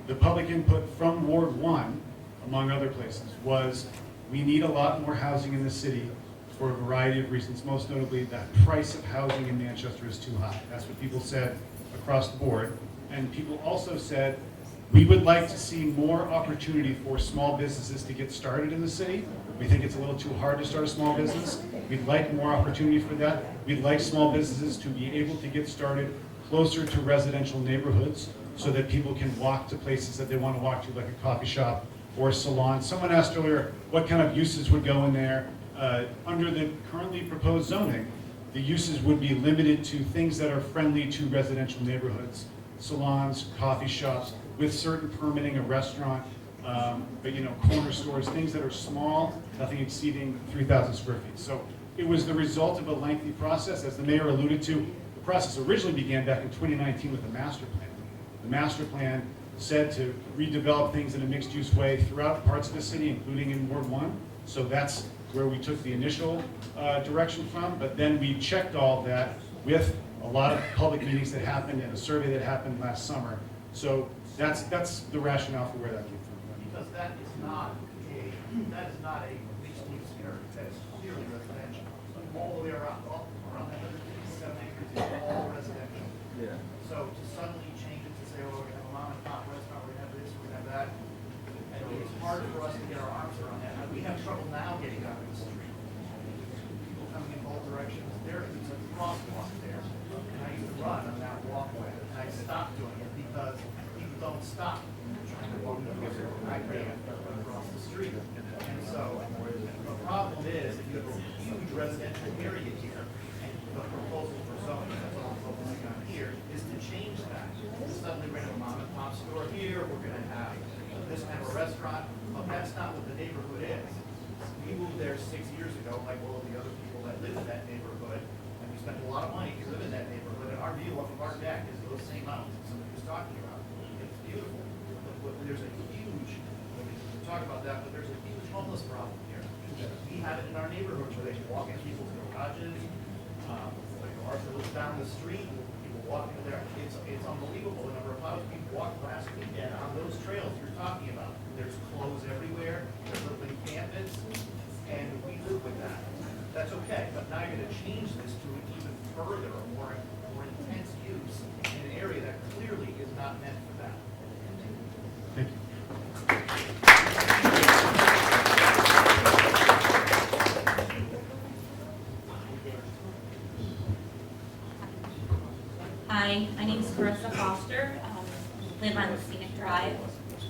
The public input from Ward 1, among other places, was we need a lot more housing in the city for a variety of reasons, most notably that price of housing in Manchester is too high. That's what people said across the board. And people also said, we would like to see more opportunity for small businesses to get started in the city. We think it's a little too hard to start a small business. We'd like more opportunity for that. We'd like small businesses to be able to get started closer to residential neighborhoods so that people can walk to places that they want to walk to, like a coffee shop or a salon. Someone asked earlier what kind of uses would go in there. Under the currently proposed zoning, the uses would be limited to things that are friendly to residential neighborhoods, salons, coffee shops, with certain permitting, a restaurant, but corner stores, things that are small, nothing exceeding 3,000 square feet. So it was the result of a lengthy process. As the mayor alluded to, the process originally began back in 2019 with the master plan. The master plan said to redevelop things in a mixed-use way throughout parts of the city, including in Ward 1. So that's where we took the initial direction from, but then we checked all that with a lot of public meetings that happened and a survey that happened last summer. So that's the rationale for where that came from. Because that is not a mixed-use area. That is clearly residential. All the way around that 157 acres is all residential. Yeah. So to suddenly change it to say, oh, we're going to have a mom and pop restaurant, we're going to have this, we're going to have that, and it's hard for us to get our arms around that. We have trouble now getting out of the street. People coming in both directions. There is a crosswalk there, and I used to run on that walkway, and I stopped doing it because people don't stop trying to walk across the street. And so the problem is, if you have a huge residential area here, and the proposal for zoning, that's all I'm focusing on here, is to change that. Suddenly we're going to have a mom and pop store here, we're going to have this kind of a restaurant, but that's not what the neighborhood is. We moved there 6 years ago, like all of the other people that live in that neighborhood, and we spent a lot of money to live in that neighborhood, and our view off of our deck is those same mountains somebody was talking about. It's beautiful. But there's a huge, we talk about that, but there's a huge homeless problem here. We have it in our neighborhood where they can walk in people's garages, like Arthur lives down the street, people walking in there. It's unbelievable the number of houses people walked last weekend on those trails you're talking about. There's clothes everywhere, there's little encampments, and we live with that. That's okay, but now you're going to change this to an even further, more intense use in an area that clearly is not meant for that. Thank you. Hi, my name is Carissa Foster. Live on Scenic Drive.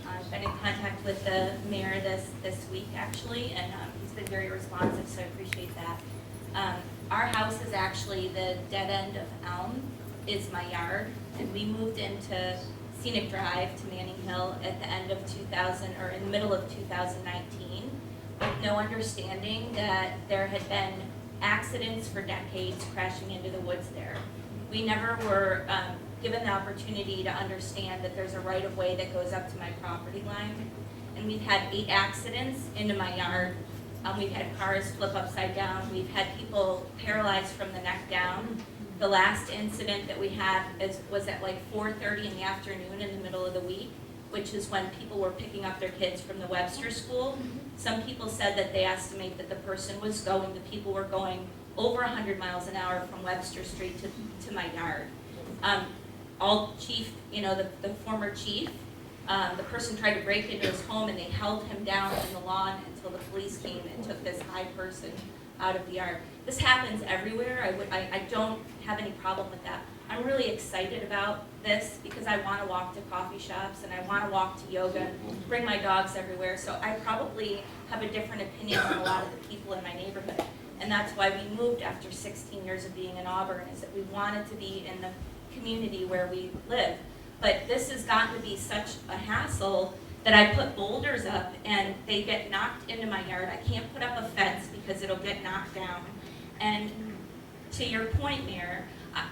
I've been in contact with the mayor this week actually, and he's been very responsive, so I appreciate that. Our house is actually the dead end of Elm is my yard, and we moved into Scenic Drive to Manning Hill at the end of 2000, or in the middle of 2019, with no understanding that there had been accidents for decades crashing into the woods there. We never were given the opportunity to understand that there's a right-of-way that goes up to my property line. And we've had 8 accidents into my yard. We've had cars flip upside down. We've had people paralyzed from the neck down. The last incident that we had was at like 4:30 in the afternoon in the middle of the week, which is when people were picking up their kids from the Webster School. Some people said that they estimate that the people were going over 100 miles an hour from Webster Street to my yard. Chief, the former chief, the person tried to break into his home and they held him down in the lawn until the police came and took this high person out of the yard. This happens everywhere. I don't have any problem with that. I'm really excited about this because I want to walk to coffee shops and I want to walk to yoga, bring my dogs everywhere. So I probably have a different opinion than a lot of the people in my neighborhood. And that's why we moved after 16 years of being in Auburn, is that we wanted to be in the community where we live. But this has gotten to be such a hassle that I put boulders up and they get knocked into my yard. I can't put up a fence because it'll get knocked down. And to your point, Mayor,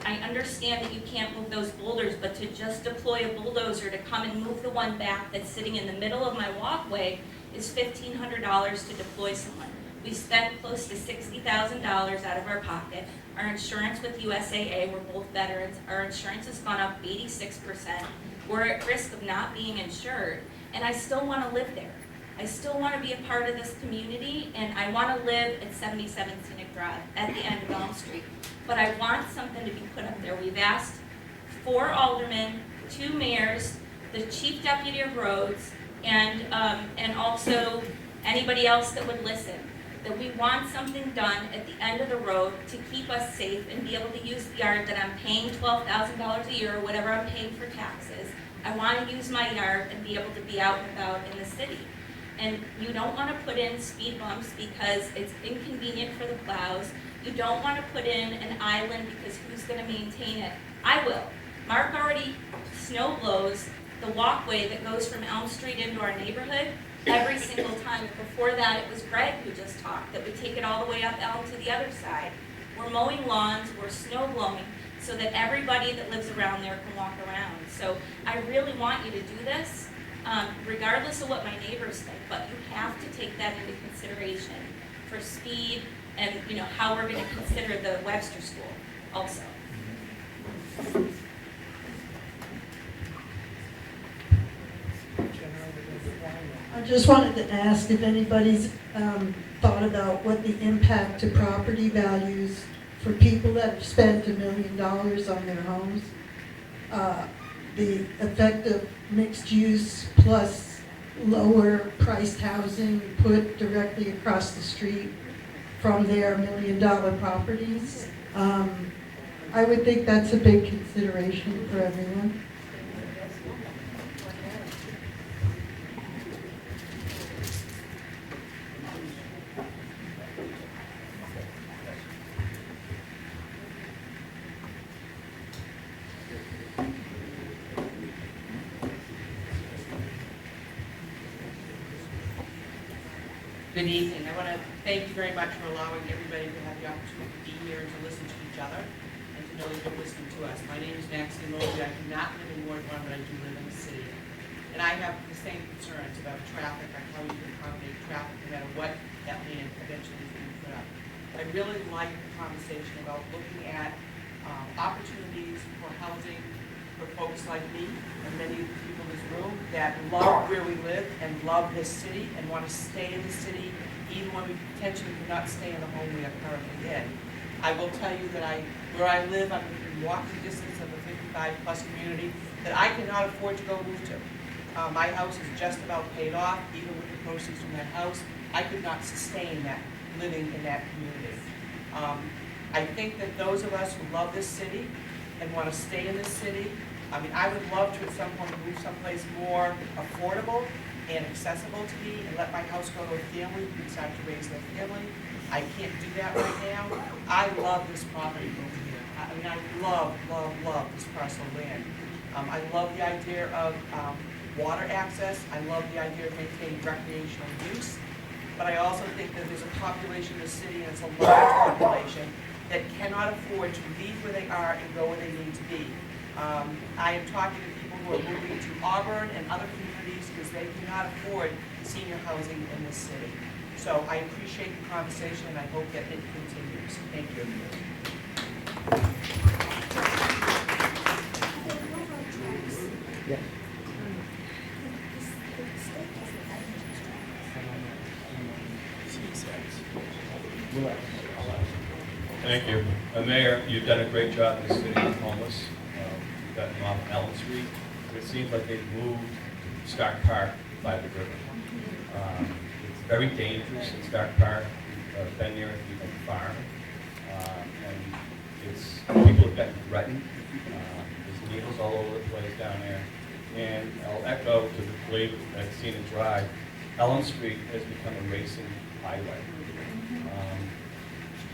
I understand that you can't move those boulders, but to just deploy a bulldozer to come and move the one back that's sitting in the middle of my walkway is $1,500 to deploy someone. We spent close to $60,000 out of our pocket. Our insurance with USAA, we're both veterans, our insurance has gone up 86%. We're at risk of not being insured, and I still want to live there. I still want to be a part of this community, and I want to live at 77 Scenic Drive at the end of Elm Street. But I want something to be put up there. We've asked 4 aldermen, 2 mayors, the chief deputy of roads, and also anybody else that would listen, that we want something done at the end of the road to keep us safe and be able to use the yard that I'm paying $12,000 a year or whatever I'm paying for taxes. I want to use my yard and be able to be out and about in the city. And you don't want to put in speed bumps because it's inconvenient for the plows. You don't want to put in an island because who's going to maintain it? I will. Mark already snow blows the walkway that goes from Elm Street into our neighborhood every single time. Before that, it was Greg who just talked, that would take it all the way up Elm to the other side. We're mowing lawns, we're snow blowing, so that everybody that lives around there can walk around. So I really want you to do this, regardless of what my neighbors think, but you have to take that into consideration for speed and how we're going to consider the Webster School also. I just wanted to ask if anybody's thought about what the impact to property values for people that have spent $1 million on their homes, the effect of mixed use plus lower priced housing put directly across the street from their $1 million properties. I would think that's a big consideration for everyone. Good evening. I want to thank you very much for allowing everybody to have the opportunity to be here and to listen to each other and to know that you're listening to us. My name is Maxine Mosley. I do not live in Ward 1, but I do live in the city. And I have the same concerns about traffic, on how you can accommodate traffic no matter what that land eventually is being put up. I really like the conversation about looking at opportunities for housing for folks like me and many of the people in this room that love where we live and love this city and want to stay in the city even when we potentially cannot stay in the home we are currently in. I will tell you that where I live, I'm in walking distance of a 55+ community that I cannot afford to go move to. My house is just about paid off. Even with the proceeds from that house, I could not sustain that, living in that community. I think that those of us who love this city and want to stay in this city, I mean, I would love to at some point move someplace more affordable and accessible to me and let my house go to a family who decide to raise their family. I can't do that right now. I love this property over here. I mean, I love this parcel of land. I love the idea of water access. I love the idea of maintaining recreational use. But I also think that there's a population in the city, and it's a large population, that cannot afford to leave where they are and go where they need to be. I am talking to people who are moving to Auburn and other communities because they cannot afford senior housing in this city. So I appreciate the conversation and I hope that it continues. Thank you. Yeah. Thank you. Mayor, you've done a great job in the city of homeless. You've gotten off Elm Street. It seems like they've moved Stark Park by the river. It's very dangerous in Stark Park. been there at the farm, and it's, people have gotten threatened. There's needles all over the place down there. And I'll echo to the lady at Scenic Drive, Elm Street has become a racing highway.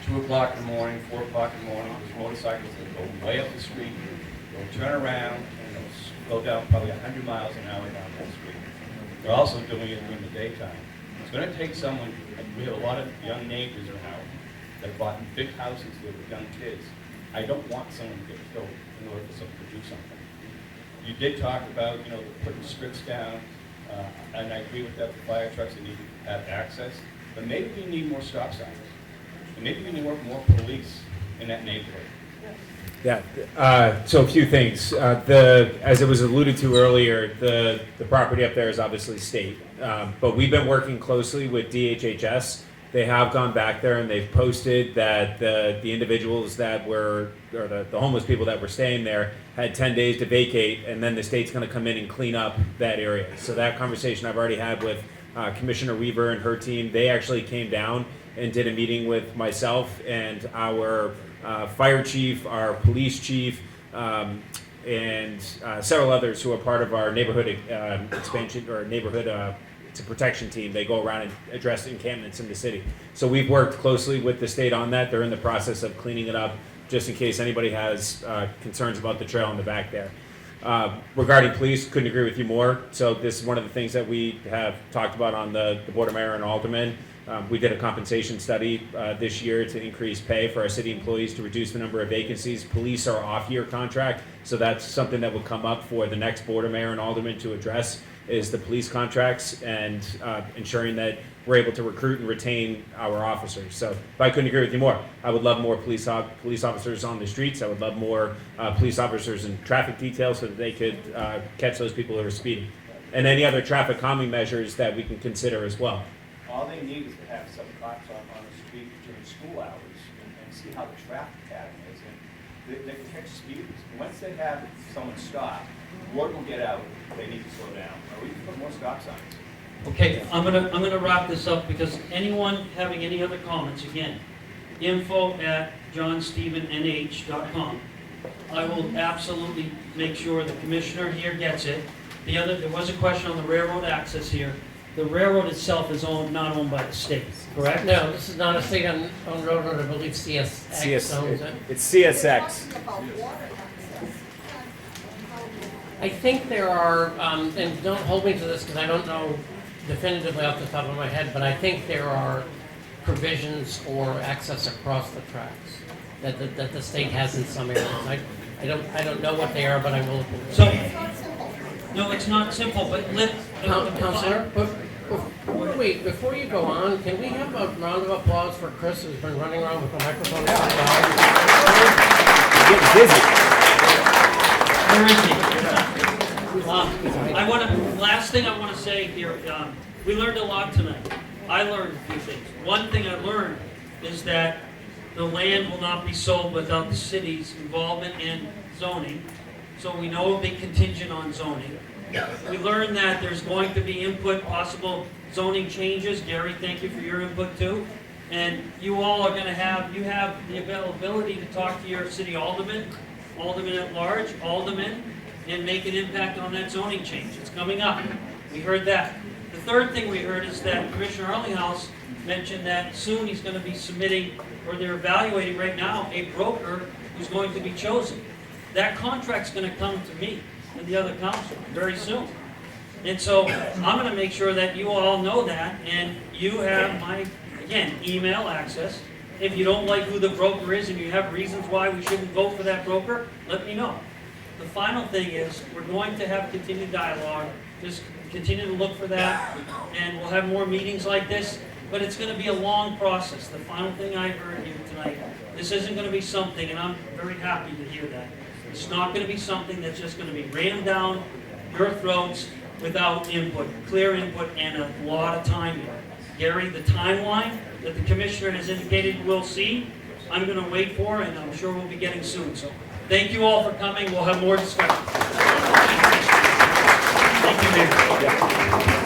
2 o'clock in the morning, 4 o'clock in the morning, there's motorcycles that go way up the street, they'll turn around, and they'll go down probably 100 miles an hour down that street. They're also doing it during the daytime. It's going to take someone, we have a lot of young neighbors now that have bought big houses with young kids. I don't want someone to get killed in order for someone to do something. You did talk about, putting strips down, and I agree with that, the fire trucks, they need to have access, but maybe we need more stop signs. And maybe we need more police in that neighborhood. Yeah, so a few things. As it was alluded to earlier, the property up there is obviously state, but we've been working closely with DHHS. They have gone back there and they've posted that the individuals that were, or the homeless people that were staying there had 10 days to vacate, and then the state's going to come in and clean up that area. So that conversation I've already had with Commissioner Weaver and her team. They actually came down and did a meeting with myself and our fire chief, our police chief, and several others who are part of our neighborhood expansion or neighborhood it's a protection team. They go around and address encampments in the city. So we've worked closely with the state on that. They're in the process of cleaning it up just in case anybody has concerns about the trail in the back there. Regarding police, couldn't agree with you more. So this is one of the things that we have talked about on the Board of Mayor and Aldermen. We did a compensation study this year to increase pay for our city employees to reduce the number of vacancies. Police are off-year contract, so that's something that would come up for the next Board of Mayor and Aldermen to address, is the police contracts and ensuring that we're able to recruit and retain our officers. So if I couldn't agree with you more, I would love more police officers on the streets. I would love more police officers in traffic details so that they could catch those people who are speeding. And any other traffic calming measures that we can consider as well. All they need is to have some cops on the street during school hours and see how the traffic pattern is. And they can catch speeders. And once they have someone stop, word will get out, they need to slow down. Or we can put more stop signs. Okay, I'm gonna wrap this up because anyone having any other comments, again, info@johnstephennh.com. I will absolutely make sure the commissioner here gets it. There was a question on the railroad access here. The railroad itself is not owned by the state, correct? No, this is not a state-owned railroad. I believe CSX owns it. It's CSX. I think there are, and don't hold me to this because I don't know definitively off the top of my head, but I think there are provisions for access across the tracks that the state has in some areas. I don't know what they are, but I will look into it. So, no, it's not simple, but Counselor, before you go on, can we have a round of applause for Chris, who's been running around with the microphone? Getting busy. Where is he? Last thing I want to say here, we learned a lot tonight. I learned a few things. One thing I learned is that the land will not be sold without the city's involvement in zoning. So we know a big contingent on zoning. We learned that there's going to be input, possible zoning changes. Gary, thank you for your input too. And you all are going to have the availability to talk to your city aldermen at large, and make an impact on that zoning change. It's coming up. We heard that. The third thing we heard is that Commissioner Erlinghaus mentioned that soon he's going to be submitting, or they're evaluating right now, a broker who's going to be chosen. That contract's going to come to me and the other council very soon. And so I'm going to make sure that you all know that, and you have my, again, email access. If you don't like who the broker is and you have reasons why we shouldn't vote for that broker, let me know. The final thing is we're going to have continued dialogue. Just continue to look for that, and we'll have more meetings like this, but it's going to be a long process. The final thing I heard here tonight, this isn't going to be something, and I'm very happy to hear that. It's not going to be something that's just going to be rammed down your throats without input, clear input, and a lot of time here. Gary, the timeline that the commissioner has indicated we'll see, I'm going to wait for, and I'm sure we'll be getting soon. So thank you all for coming. We'll have more discussion. Thank you, Mayor.